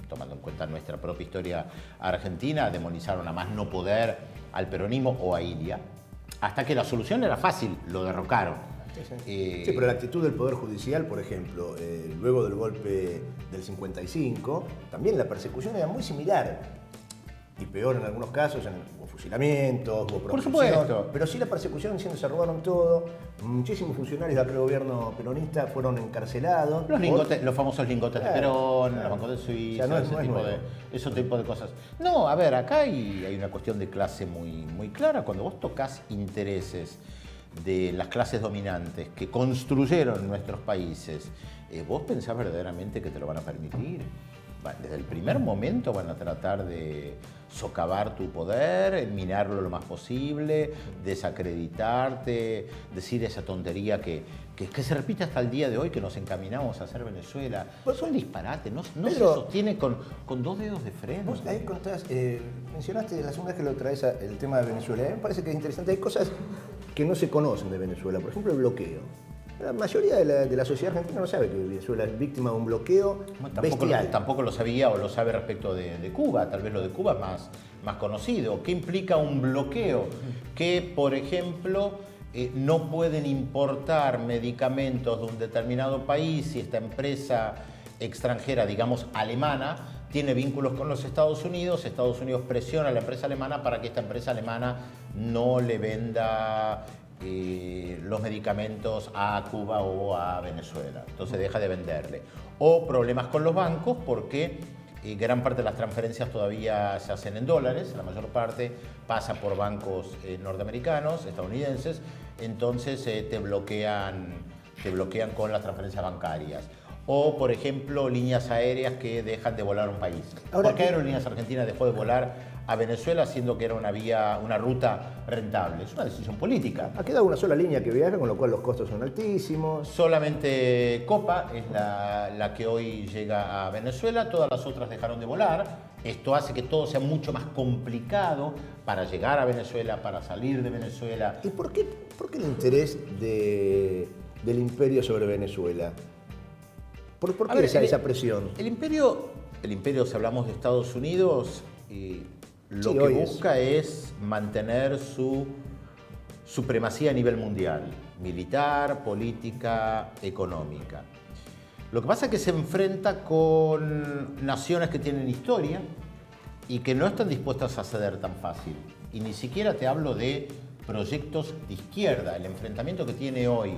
tomando en cuenta nuestra propia historia argentina, demonizaron a más no poder al peronismo o a Ilia, hasta que la solución era fácil, lo derrocaron. Sí, pero la actitud del Poder Judicial, por ejemplo, luego del golpe del 55, también la persecución era muy similar. Y peor en algunos casos, hubo fusilamientos, hubo proscripción. Por supuesto. Pero sí la persecución diciendo se robaron todo. Muchísimos funcionarios de aquel gobierno peronista fueron encarcelados. Los famosos lingotes de Perón, los bancos de Suiza, o sea, ese tipo de cosas. No, a ver, acá hay una cuestión de clase muy clara. Cuando vos tocas intereses de las clases dominantes que construyeron nuestros países, ¿vos pensás verdaderamente que te lo van a permitir? Desde el primer momento van a tratar de socavar tu poder, minarlo lo más posible, desacreditarte, decir esa tontería que se repite hasta el día de hoy, que nos encaminamos a hacer Venezuela. Es un disparate, no se sostiene con dos dedos de frente. Vos ahí contás, mencionaste la segunda vez que lo traes el tema de Venezuela. Me parece que es interesante, hay cosas que no se conocen de Venezuela, por ejemplo el bloqueo. La mayoría de la sociedad argentina no sabe que Venezuela es víctima de un bloqueo bestial. Tampoco lo sabía o lo sabe respecto de Cuba. Tal vez lo de Cuba es más conocido. ¿Qué implica un bloqueo? Que, por ejemplo, no pueden importar medicamentos de un determinado país si esta empresa extranjera, digamos alemana, tiene vínculos con los Estados Unidos presiona a la empresa alemana para que esta empresa alemana no le venda los medicamentos a Cuba o a Venezuela. Entonces deja de venderle. O problemas con los bancos porque gran parte de las transferencias todavía se hacen en dólares, la mayor parte pasa por bancos norteamericanos, estadounidenses, entonces te bloquean con las transferencias bancarias. O, por ejemplo, líneas aéreas que dejan de volar a un país. ¿Por qué Aerolíneas Argentinas dejó de volar a Venezuela siendo que era una ruta rentable? Es una decisión política. Ha quedado una sola línea que viaja, con lo cual los costos son altísimos. Solamente Copa es la que hoy llega a Venezuela, todas las otras dejaron de volar. Esto hace que todo sea mucho más complicado para llegar a Venezuela, para salir de Venezuela. ¿Y por qué el interés del imperio sobre Venezuela? ¿Por qué esa presión? El imperio, si hablamos de Estados Unidos, lo que busca es mantener su supremacía a nivel mundial, militar, política, económica. Lo que pasa es que se enfrenta con naciones que tienen historia y que no están dispuestas a ceder tan fácil. Y ni siquiera te hablo de proyectos de izquierda. El enfrentamiento que tiene hoy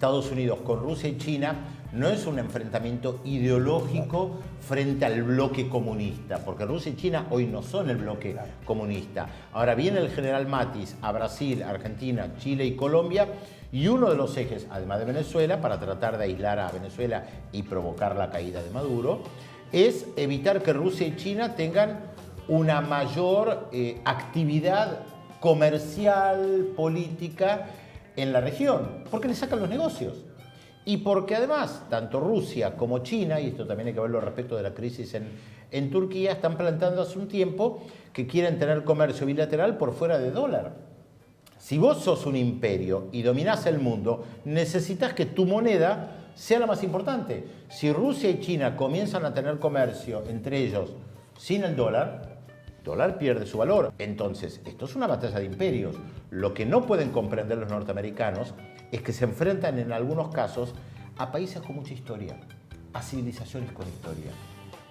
Estados Unidos con Rusia y China no es un enfrentamiento ideológico frente al bloque comunista, porque Rusia y China hoy no son el bloque comunista. Ahora viene el general Mattis a Brasil, Argentina, Chile y Colombia, y uno de los ejes, además de Venezuela, para tratar de aislar a Venezuela y provocar la caída de Maduro, es evitar que Rusia y China tengan una mayor actividad comercial, política en la región, porque le sacan los negocios. Y porque además, tanto Rusia como China, y esto también hay que verlo respecto de la crisis en Turquía, están planteando hace un tiempo que quieren tener comercio bilateral por fuera de dólar. Si vos sos un imperio y dominás el mundo, necesitas que tu moneda sea la más importante. Si Rusia y China comienzan a tener comercio entre ellos sin el dólar pierde su valor. Entonces, esto es una batalla de imperios. Lo que no pueden comprender los norteamericanos es que se enfrentan en algunos casos a países con mucha historia, a civilizaciones con historia.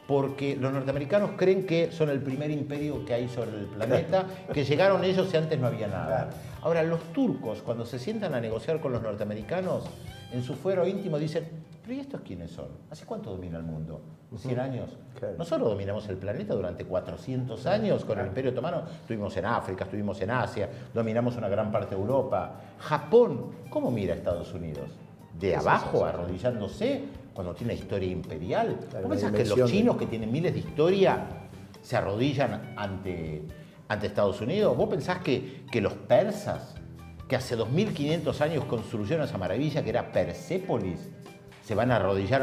Porque los norteamericanos creen que son el primer imperio que hay sobre el planeta, que llegaron ellos y antes no había nada. Ahora, los turcos, cuando se sientan a negociar con los norteamericanos, en su fuero íntimo dicen, ¿pero y estos quiénes son? ¿Hace cuánto domina el mundo? ¿100 años? Nosotros dominamos el planeta durante 400 años con el Imperio Otomano. Estuvimos en África, estuvimos en Asia, dominamos una gran parte de Europa. Japón, ¿cómo mira a Estados Unidos? ¿De abajo, arrodillándose cuando tiene historia imperial? ¿Vos pensás que los chinos, que tienen miles de historia, se arrodillan ante Estados Unidos? ¿Vos pensás que los persas, que hace 2500 años construyeron esa maravilla que era Persépolis, se van a arrodillar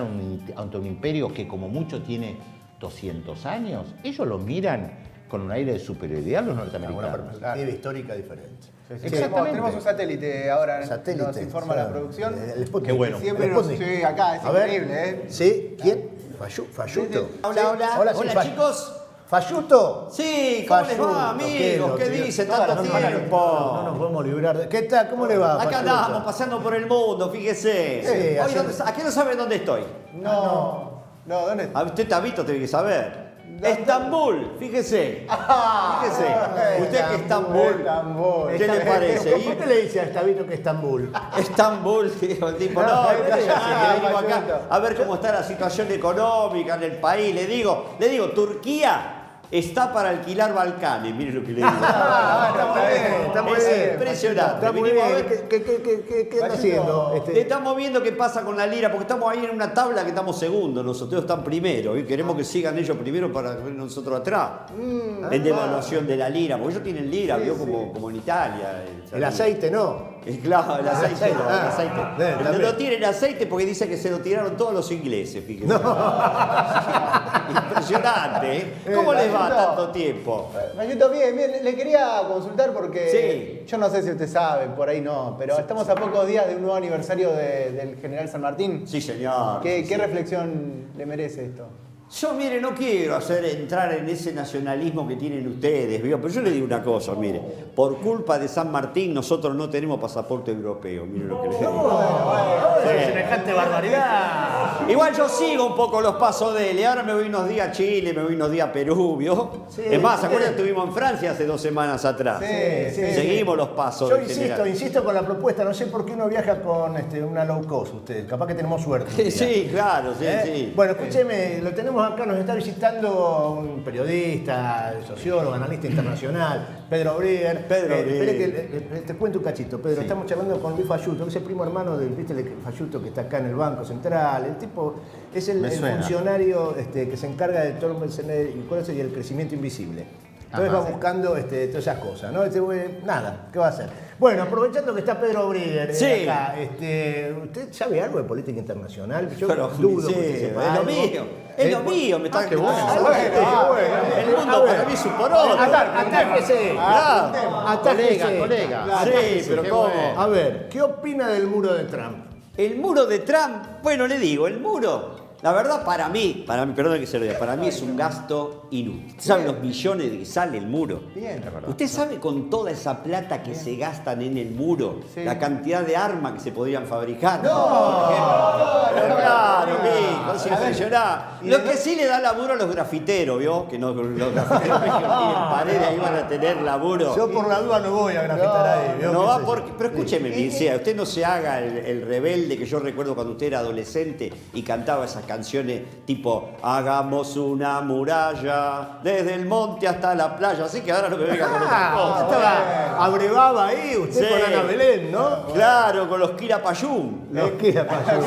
ante un imperio que como mucho tiene 200 años? Ellos lo miran con un aire de superioridad, los norteamericanos. Una perspectiva histórica diferente. Exactamente. Tenemos un satélite ahora, nos informa la producción. Qué bueno. Siempre sí, acá, es increíble, ¿eh? ¿Sí? ¿Quién? Falluto. Hola chicos. ¿Falluto? Sí, ¿cómo les va, amigos? ¿Qué dicen? Tanto tiempo. No nos podemos librar de... ¿Qué tal? ¿Cómo le va, Acá andamos, paseando por el mundo, fíjese. Sí, Hoy, ¿a qué no saben dónde estoy? No, ¿dónde está? Usted, Tabito, tiene que saber. Estambul, fíjese. Fíjese. Usted que Estambul. ¿Qué le parece? ¿Por qué le dice a Tabito que Estambul? Estambul, dijo el tipo. No, venimos acá a ver cómo está la situación económica en el país. Le digo, Turquía está para alquilar Balcanes, mire lo que le digo. Está muy bien. Impresionante. Está muy bien. ¿Qué está haciendo? Estamos viendo qué pasa con la lira, porque estamos ahí en una tabla que estamos segundos, nosotros están primero, y queremos que sigan ellos primero para ver nosotros atrás. En devaluación de la lira, porque ellos tienen lira, vio como en Italia. El aceite no. Claro, el aceite no, el aceite. No tienen aceite porque dice que se lo tiraron todos los ingleses, fíjense. Impresionante, ¿eh? ¿Cómo les va tanto tiempo? Mayuto, bien. Le quería consultar porque yo no sé si usted sabe, por ahí no, pero estamos a pocos días de un nuevo aniversario del General San Martín. Sí, señor. ¿Qué reflexión le merece esto? Yo, mire, no quiero entrar en ese nacionalismo que tienen ustedes, ¿vio? Pero yo le digo una cosa, mire, por culpa de San Martín nosotros no tenemos pasaporte europeo, mire lo que les digo. Semejante barbaridad. Igual yo sigo un poco los pasos de él, y ahora me voy unos días a Chile, me voy unos días a Perú, ¿vio? Sí, es más, ¿se acuerdan que estuvimos en Francia hace 2 semanas atrás? Seguimos los pasos. Yo insisto con la propuesta, no sé por qué uno viaja con una low cost, usted, capaz que tenemos suerte. Sí, claro, sí. Bueno, escúcheme, lo tenemos acá, nos está visitando un periodista, sociólogo, analista internacional, Pedro Brigger. Espere que te cuento un cachito, Pedro. Estamos charlando con Luis Falluto, que es el primo hermano del Falluto que está acá en el Banco Central. El tipo es el funcionario que se encarga de todo el crecimiento invisible. Entonces va buscando todas esas cosas, ¿no? Nada, ¿qué va a hacer? Bueno, aprovechando que está Pedro Brigger acá, ¿usted sabe algo de política internacional? Yo dudo que sepa algo. Es lo mío, me está... qué bueno. El mundo para mí es un poroto. Atájese. Colega. Sí, pero ¿cómo? A ver, ¿qué opina del muro de Trump? El muro de Trump, bueno, le digo, el muro La verdad, para mí, perdón que se lo diga, para mí es un gasto inútil. ¿Usted sabe los millones de que sale el muro? Bien. ¿Usted sabe con toda esa plata que se gastan en el muro, la cantidad de armas que se podrían fabricar? Claro, mijo, es impresionante. Lo que sí le da laburo a los grafiteros, ¿vio? Que no, los grafiteros que tienen paredes ahí van a tener laburo. Yo por la duda no voy a grafitar ahí. ¿vio? No va porque, pero escúcheme bien, sea, usted no se haga el rebelde que yo recuerdo cuando usted era adolescente y cantaba esas canciones tipo hagamos una muralla desde el monte hasta la playa. Así que ahora no me venga con otra cosa. Estaba abrevaba ahí usted con Ana Belén, ¿no? Claro, con los Quilapayún. Los Quilapayún.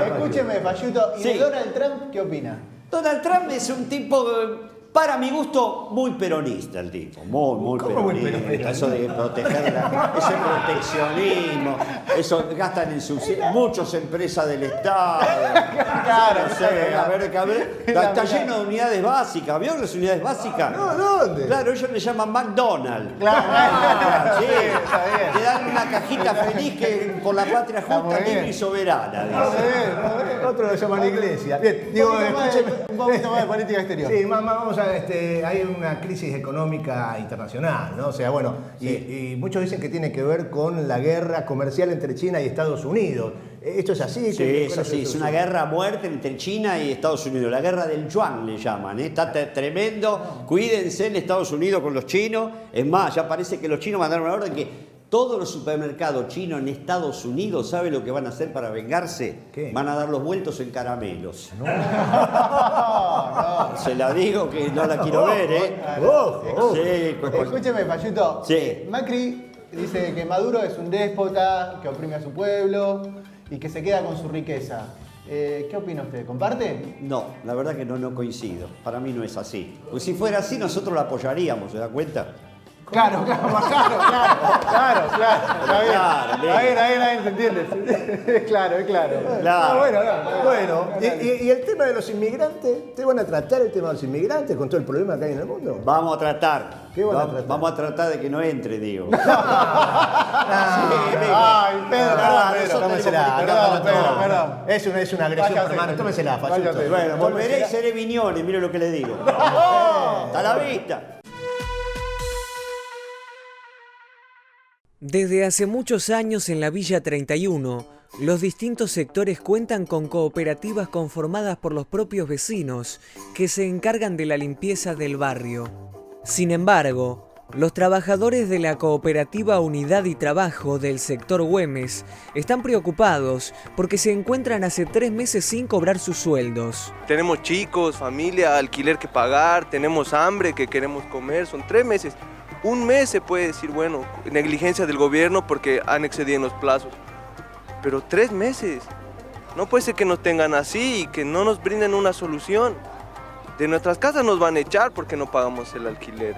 Escúcheme, Fayuto, ¿y de Donald Trump qué opina? Donald Trump es un tipo, para mi gusto, muy peronista el tipo. Muy peronista. Eso de proteger ese proteccionismo. Eso gastan en muchas empresas del Estado. Claro, no sé, a ver. Está lleno de unidades básicas. ¿Vieron las unidades básicas? No, ¿dónde? Claro, ellos le llaman McDonald's. Claro, sí. está bien. Te dan una cajita feliz que por la patria justa, libre y soberana. Dice. Otro lo llaman iglesia. Bien, digo, un poquito más de política exterior. Sí, vamos a hay una crisis económica internacional, ¿no? O sea, bueno, y muchos dicen que tiene que ver con la guerra comercial entre China y Estados Unidos. ¿Esto es así? Sí, es así. Es una guerra a muerte entre China y Estados Unidos. La guerra del yuan le llaman. Está tremendo. Cuídense en Estados Unidos con los chinos. Es más, ya parece que los chinos mandaron una orden que todos los supermercados chinos en Estados Unidos, ¿sabe lo que van a hacer para vengarse? ¿Qué? Van a dar los vueltos en caramelos. No. Se la digo que no la quiero ver, ¿eh? Sí, Escúcheme, Fayuto. Sí. Macri dice que Maduro es un déspota, que oprime a su pueblo y que se queda con su riqueza. ¿Qué opina usted? ¿Comparte? No, la verdad que no coincido. Para mí no es así. Porque si fuera así, nosotros la apoyaríamos, ¿se da cuenta? Claro. Está bien, se entiende. Claro. Bueno, ¿y el tema de los inmigrantes? ¿Te van a tratar el tema de los inmigrantes con todo el problema que hay en el mundo? Vamos a tratar. ¿Qué van a tratar? Vamos a tratar de que no entre, digo. Ay, Pedro, perdón. Es una agresión permanente. Tómesela, Fayuto. Bueno, volveré y seré Viñones, mire lo que le digo. Hasta la vista. Desde hace muchos años en la Villa 31, los distintos sectores cuentan con cooperativas conformadas por los propios vecinos que se encargan de la limpieza del barrio. Sin embargo, los trabajadores de la cooperativa Unidad y Trabajo del sector Güemes están preocupados porque se encuentran hace 3 meses sin cobrar sus sueldos. Tenemos chicos, familia, alquiler que pagar, tenemos hambre que queremos comer, son 3 meses. Un mes se puede decir, bueno, negligencia del gobierno porque han excedido en los plazos. Pero 3 meses. No puede ser que nos tengan así y que no nos brinden una solución. De nuestras casas nos van a echar porque no pagamos el alquiler.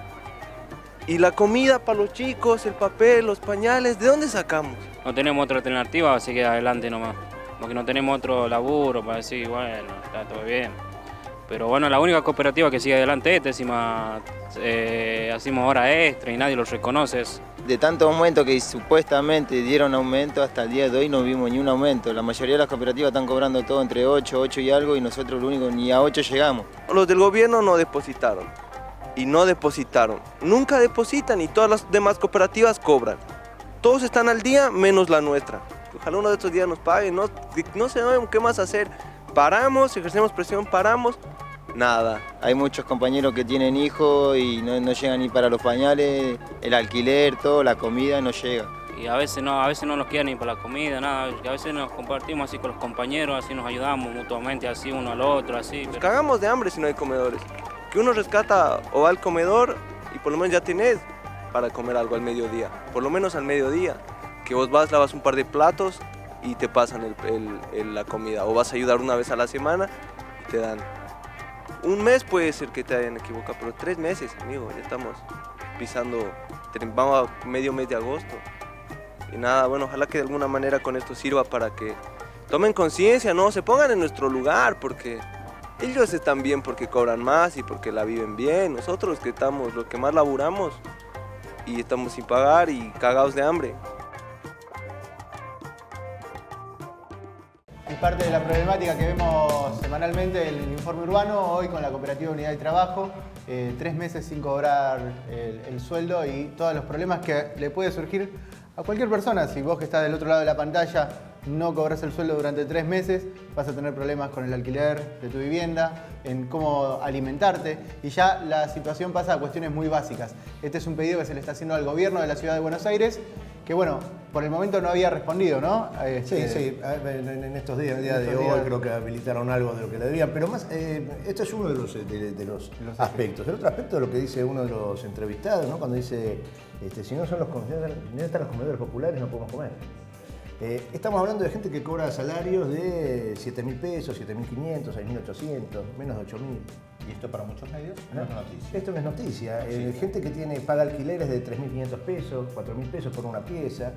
Y la comida para los chicos, el papel, los pañales, ¿de dónde sacamos? No tenemos otra alternativa, así que adelante nomás. Porque no tenemos otro laburo para decir, bueno, está todo bien. Pero bueno, la única cooperativa que sigue adelante es encima hacemos hora extra y nadie los reconoce. De tantos aumentos que supuestamente dieron aumento, hasta el día de hoy no vimos ni un aumento. La mayoría de las cooperativas están cobrando todo entre 8 y algo y nosotros lo único, ni a 8 llegamos. Los del gobierno no depositaron y no depositaron. Nunca depositan y todas las demás cooperativas cobran. Todos están al día menos la nuestra. Ojalá uno de estos días nos paguen, no sabemos qué más hacer. Paramos, ejercemos presión, paramos, nada. Hay muchos compañeros que tienen hijos y no llegan ni para los pañales, el alquiler, todo, la comida no llega. Y a veces no nos queda ni para la comida, nada. Y a veces nos compartimos así con los compañeros, así nos ayudamos mutuamente, así uno al otro, así. Nos cagamos de hambre si no hay comedores. Que uno rescata o va al comedor y por lo menos ya tenés para comer algo al mediodía. Por lo menos al mediodía. Que vos vas, lavas un par de platos y te pasan la comida. O vas a ayudar una vez a la semana y te dan. Un mes puede ser que te hayan equivocado, pero 3 meses, amigo, ya estamos pisando, vamos a medio mes de agosto. Y nada, bueno, ojalá que de alguna manera con esto sirva para que tomen conciencia, ¿no? Se pongan en nuestro lugar, porque ellos están bien porque cobran más y porque la viven bien. Nosotros que estamos, los que más laburamos y estamos sin pagar y cagados de hambre. Es parte de la problemática que vemos semanalmente en el informe urbano, hoy con la Cooperativa Unidad de Trabajo, 3 meses sin cobrar el sueldo y todos los problemas que le puede surgir a cualquier persona. Si vos que estás del otro lado de la pantalla no cobras el sueldo durante 3 meses, vas a tener problemas con el alquiler de tu vivienda, en cómo alimentarte, y ya la situación pasa a cuestiones muy básicas. Este es un pedido que se le está haciendo al gobierno de la Ciudad de Buenos Aires, que bueno, por el momento no había respondido, ¿no? Sí, en estos días, en el día de hoy, creo que habilitaron algo de lo que le debían, pero más, esto es uno de los aspectos. El otro aspecto de lo que dice uno de los entrevistados, ¿no? Cuando dice, si no están los comedores populares, no podemos comer. Estamos hablando de gente que cobra salarios de 7.000 pesos, 7.500, 6.800, menos de 8.000. ¿Y esto para muchos medios no es noticia? Esto no es noticia. Sí. Gente que paga alquileres de 3.500 pesos, 4.000 pesos por una pieza.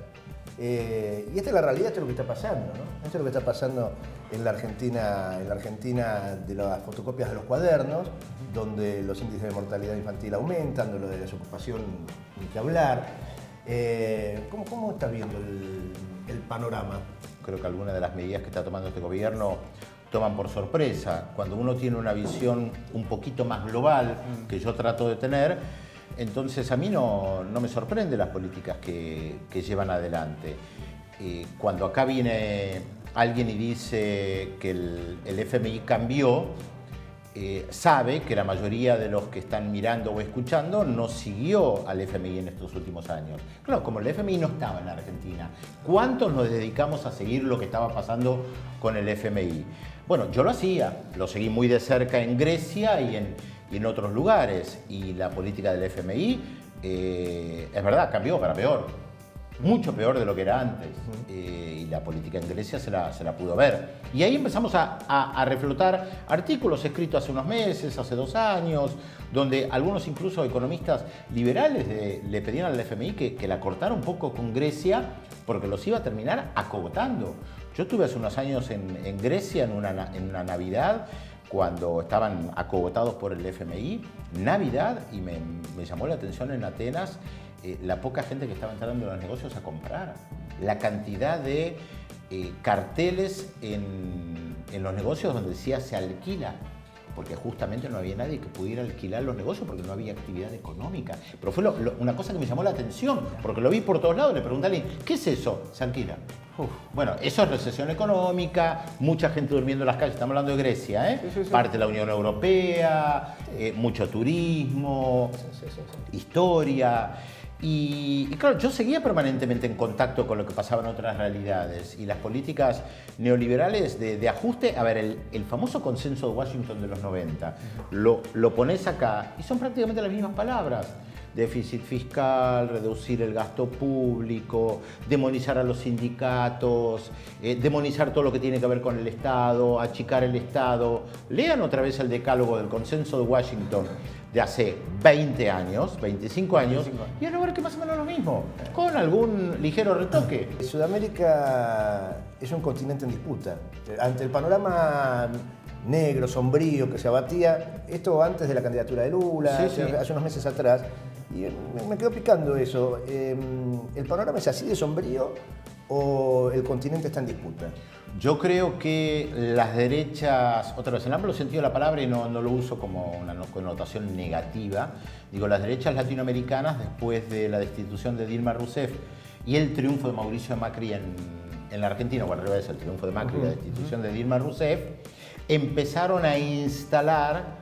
Y esta es la realidad, esto es lo que está pasando, ¿no? Esto es lo que está pasando en la Argentina de las fotocopias de los cuadernos, donde los índices de mortalidad infantil aumentan, de lo de la desocupación ni que hablar. ¿Cómo estás viendo el panorama? Creo que algunas de las medidas que está tomando este gobierno toman por sorpresa. Cuando uno tiene una visión un poquito más global, que yo trato de tener, entonces a mí no me sorprende las políticas que llevan adelante. Cuando acá viene alguien y dice que el FMI cambió, sabe que la mayoría de los que están mirando o escuchando no siguió al FMI en estos últimos años. Claro, como el FMI no estaba en la Argentina, ¿cuántos nos dedicamos a seguir lo que estaba pasando con el FMI? Bueno, yo lo hacía, lo seguí muy de cerca en Grecia y en otros lugares, y la política del FMI, es verdad, cambió para peor, mucho peor de lo que era antes, y la política en Grecia se la pudo ver. Y ahí empezamos a reflotar artículos escritos hace unos meses, hace 2 años, donde algunos incluso economistas liberales le pedían al FMI que la cortara un poco con Grecia, porque los iba a terminar acogotando. Yo estuve hace unos años en Grecia en una Navidad, cuando estaban acogotados por el FMI, Navidad, y me llamó la atención en Atenas la poca gente que estaba entrando en los negocios a comprar, la cantidad de carteles en los negocios donde decía se alquila, porque justamente no había nadie que pudiera alquilar los negocios porque no había actividad económica. Pero fue una cosa que me llamó la atención, porque lo vi por todos lados. Le pregunté a alguien, ¿qué es eso? Se alquila. Bueno, eso es recesión económica, mucha gente durmiendo en las calles, estamos hablando de Grecia, sí. Parte de la Unión Europea, mucho turismo, historia. Y claro, yo seguía permanentemente en contacto con lo que pasaba en otras realidades, y las políticas neoliberales de ajuste. A ver, el famoso consenso de Washington de los 90, lo pones acá y son prácticamente las mismas palabras. Déficit fiscal, reducir el gasto público, demonizar a los sindicatos, demonizar todo lo que tiene que ver con el Estado, achicar el Estado. Lean otra vez el decálogo del consenso de Washington de hace 20 años, 25 años, y van a ver que más o menos lo mismo, con algún ligero retoque. Sudamérica es un continente en disputa. Ante el panorama negro, sombrío que se abatía, esto antes de la candidatura de Lula, hace unos meses atrás, y me quedó picando eso. ¿El panorama es así de sombrío o el continente está en disputa? Yo creo que las derechas, otra vez en amplio sentido de la palabra, y no lo uso como una connotación negativa, digo, las derechas latinoamericanas, después de la destitución de Dilma Rousseff y el triunfo de Mauricio Macri en la Argentina, o al revés, el triunfo de Macri y la destitución de Dilma Rousseff, empezaron a instalar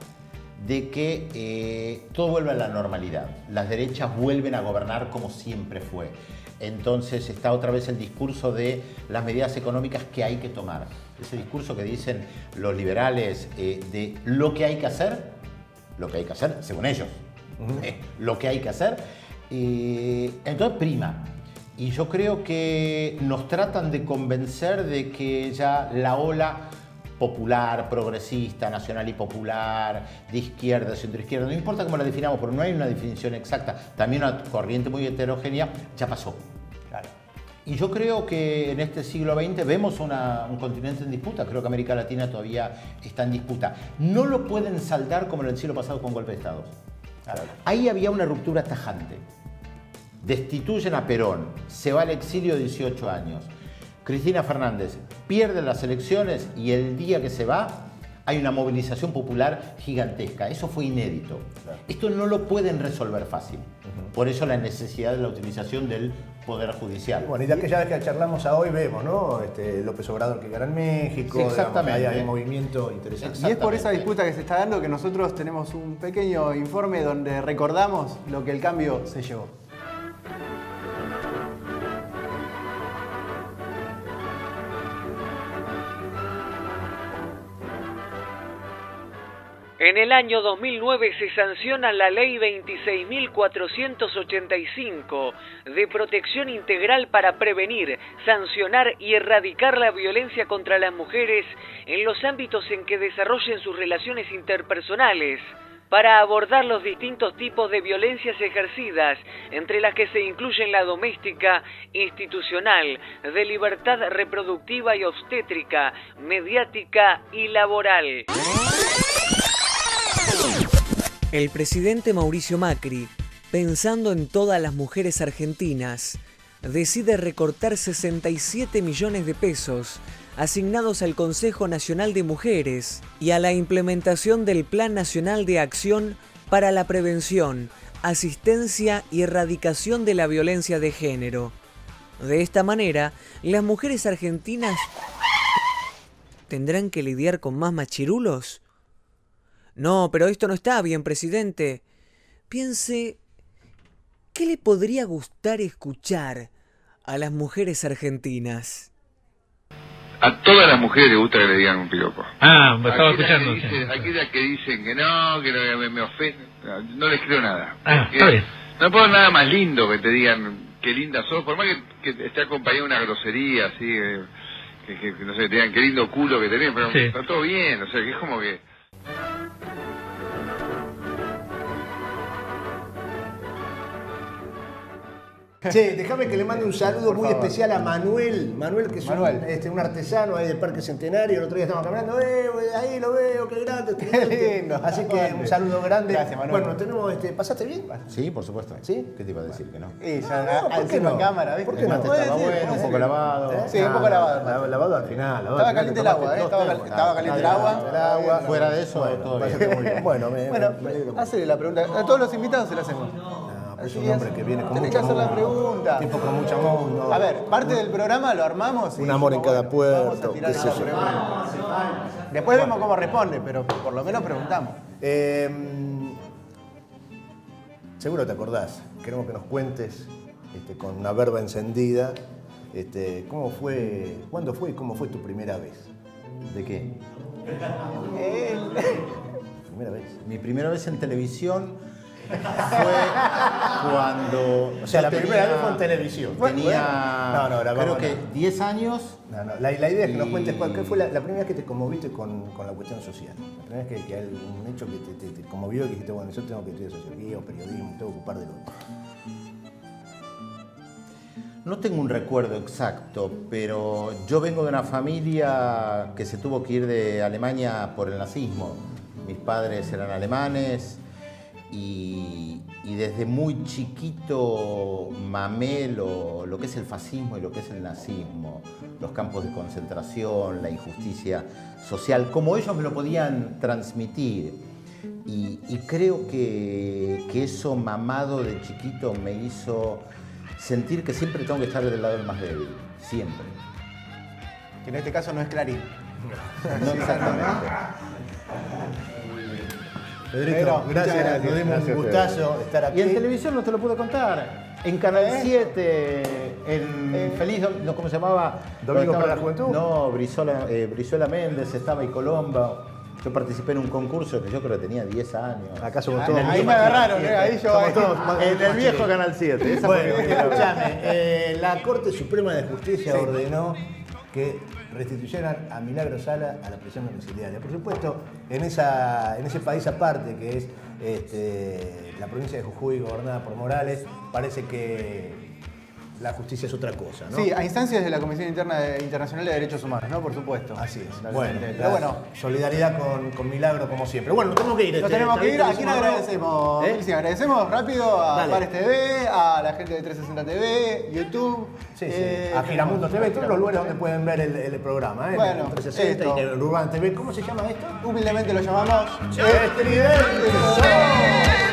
de que todo vuelve a la normalidad. Las derechas vuelven a gobernar como siempre fue. Entonces está otra vez el discurso de las medidas económicas que hay que tomar. Ese discurso que dicen los liberales de lo que hay que hacer según ellos, lo que hay que hacer, entonces prima. Y yo creo que nos tratan de convencer de que ya la ola popular, progresista, nacional y popular, de izquierda, centroizquierda, no importa cómo la definamos, porque no hay una definición exacta, también una corriente muy heterogénea, ya pasó. Claro. Y yo creo que en este siglo XX vemos un continente en disputa. Creo que América Latina todavía está en disputa. No lo pueden saldar como en el siglo pasado con golpe de Estado. Claro. Ahí había una ruptura tajante. Destituyen a Perón, se va al exilio 18 años. Cristina Fernández pierde las elecciones y el día que se va hay una movilización popular gigantesca. Eso fue inédito. Esto no lo pueden resolver fácil. Por eso la necesidad de la utilización del Poder Judicial. Bueno, y de aquella vez que charlamos a hoy vemos, ¿no? López Obrador que gana en México. Sí, exactamente. Digamos, hay un movimiento interesante. Y es por esa disputa que se está dando que nosotros tenemos un pequeño informe donde recordamos lo que el cambio se llevó. En el año 2009 se sanciona la Ley 26.485 de protección integral para prevenir, sancionar y erradicar la violencia contra las mujeres en los ámbitos en que desarrollen sus relaciones interpersonales, para abordar los distintos tipos de violencias ejercidas, entre las que se incluyen la doméstica, institucional, de libertad reproductiva y obstétrica, mediática y laboral. El presidente Mauricio Macri, pensando en todas las mujeres argentinas, decide recortar 67 millones de pesos asignados al Consejo Nacional de Mujeres y a la implementación del Plan Nacional de Acción para la Prevención, Asistencia y Erradicación de la Violencia de Género. De esta manera, las mujeres argentinas tendrán que lidiar con más machirulos. No, pero esto no está bien, presidente. Piense, ¿qué le podría gustar escuchar a las mujeres argentinas? A todas las mujeres les gusta que le digan un piropo. Me estaba escuchando. Aquellas que dicen que no me ofenden, no les creo nada. Está bien. No puedo nada más lindo que te digan qué linda sos, por más que esté acompañado de una grosería, así, que no sé, te digan qué lindo culo que tenés, pero está todo bien, o sea, que es como que... Che, déjame que le mande un saludo muy especial a Manuel. Manuel, que es un artesano ahí del Parque Centenario. El otro día estábamos caminando, ahí lo veo, qué grande. Qué lindo. Así que un saludo grande. Gracias, Manuel. Bueno, tenemos, ¿pasaste bien? Sí, por supuesto. ¿Sí? ¿Qué te iba a decir que no? ¿Por qué no? En cámara, ¿viste? ¿Por qué no? Estaba bueno, un poco lavado. Sí, un poco lavado. Lavado al final. Estaba caliente el agua, Estaba caliente el agua. Fuera de eso, todo bien. Bueno, hazle la pregunta. A todos los invitados se la hacemos. Es un hombre que viene con tenés mucho que hacer la amor. pregunta. Tipo con mucho amor. ¿No? A ver, parte del programa lo armamos. Un amor en cada puerto. Vamos a tirar esa pregunta. Después vemos cómo responde, pero por lo menos preguntamos. Seguro te acordás. Queremos que nos cuentes con una verba encendida. ¿Cómo fue, cuándo fue y cómo fue tu primera vez? ¿De qué? Primera vez. Mi primera vez en televisión fue cuando... O sea, la primera vez fue en televisión. Tenía, creo que 10 años. La idea es que nos cuentes cuál fue la primera vez que te conmoviste con la cuestión social. La primera vez que hay un hecho que te conmovió y que dijiste, bueno, yo tengo que estudiar sociología o periodismo, tengo que ocupar de lo otro. No tengo un recuerdo exacto, pero yo vengo de una familia que se tuvo que ir de Alemania por el nazismo. Mis padres eran alemanes. Y desde muy chiquito mamé lo que es el fascismo y lo que es el nazismo, los campos de concentración, la injusticia social, como ellos me lo podían transmitir. Y creo que eso mamado de chiquito me hizo sentir que siempre tengo que estar del lado del más débil, siempre. Que en este caso no es Clarín. No exactamente. Pedrito, gracias. Nos dimos un gustazo estar aquí. Y en televisión no te lo pude contar. En Canal 7, en Feliz, ¿cómo se llamaba? ¿Domingo para la Juventud? No, Brizuela Méndez, estaba y Colomba. Yo participé en un concurso que yo creo que tenía 10 años. Acá somos todos. Ahí me agarraron, ahí yo. En el viejo Canal 7. Bueno, escúchame. La Corte Suprema de Justicia ordenó que restituyeran a Milagro Sala a la prisión domiciliaria. Por supuesto, en ese país aparte que es la provincia de Jujuy gobernada por Morales, parece que la justicia es otra cosa, ¿no? Sí, a instancias de la Comisión Internacional de Derechos Humanos, ¿no? Por supuesto. Así es. Bueno, Pero bueno, solidaridad con Milagro como siempre. Bueno, tenemos que ir. Nos tenemos que ir. ¿A quién agradecemos? Sí, agradecemos rápido a Pares TV, a la gente de 360 TV, YouTube. Sí, a Giramundo TV, todos los lugares donde pueden ver el programa. Bueno, 360 y en Urban TV. ¿Cómo se llama esto? Humildemente lo llamamos Estridente Show.